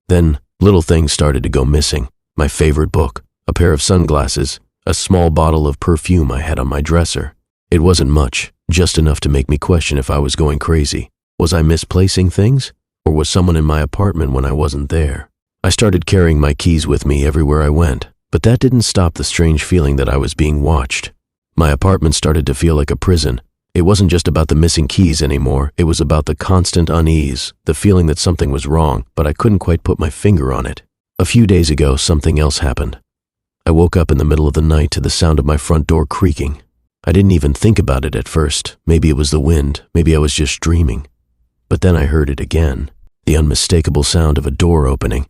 Then, little things started to go missing. My favorite book, a pair of sunglasses, a small bottle of perfume I had on my dresser. It wasn't much, just enough to make me question if I was going crazy. Was I misplacing things? Or was someone in my apartment when I wasn't there? I started carrying my keys with me everywhere I went, but that didn't stop the strange feeling that I was being watched. My apartment started to feel like a prison. It wasn't just about the missing keys anymore, it was about the constant unease, the feeling that something was wrong, but I couldn't quite put my finger on it. A few days ago, something else happened. I woke up in the middle of the night to the sound of my front door creaking. I didn't even think about it at first. Maybe it was the wind, maybe I was just dreaming. But then I heard it again, the unmistakable sound of a door opening.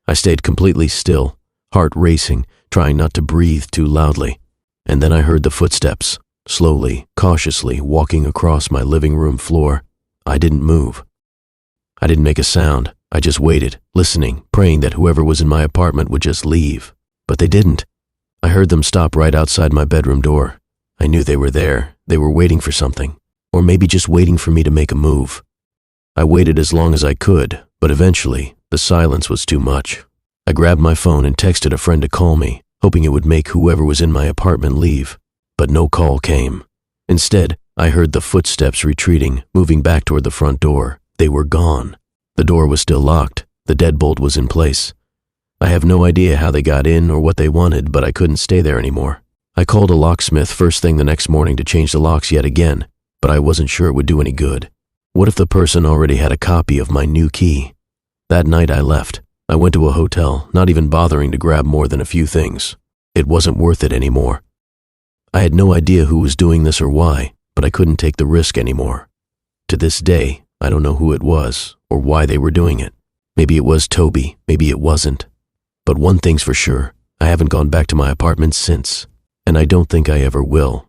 I stayed completely still, heart racing, trying not to breathe too loudly. And then I heard the footsteps, slowly, cautiously walking across my living room floor. I didn't move. I didn't make a sound. I just waited, listening, praying that whoever was in my apartment would just leave. But they didn't. I heard them stop right outside my bedroom door. I knew they were there. They were waiting for something. Or maybe just waiting for me to make a move. I waited as long as I could, but eventually, the silence was too much. I grabbed my phone and texted a friend to call me, hoping it would make whoever was in my apartment leave. But no call came. Instead, I heard the footsteps retreating, moving back toward the front door. They were gone. The door was still locked. The deadbolt was in place. I have no idea how they got in or what they wanted, but I couldn't stay there anymore. I called a locksmith first thing the next morning to change the locks yet again, but I wasn't sure it would do any good. What if the person already had a copy of my new key? That night I left. I went to a hotel, not even bothering to grab more than a few things. It wasn't worth it anymore. I had no idea who was doing this or why, but I couldn't take the risk anymore. To this day, I don't know who it was or why they were doing it. Maybe it was Toby, maybe it wasn't. But one thing's for sure, I haven't gone back to my apartment since, and I don't think I ever will.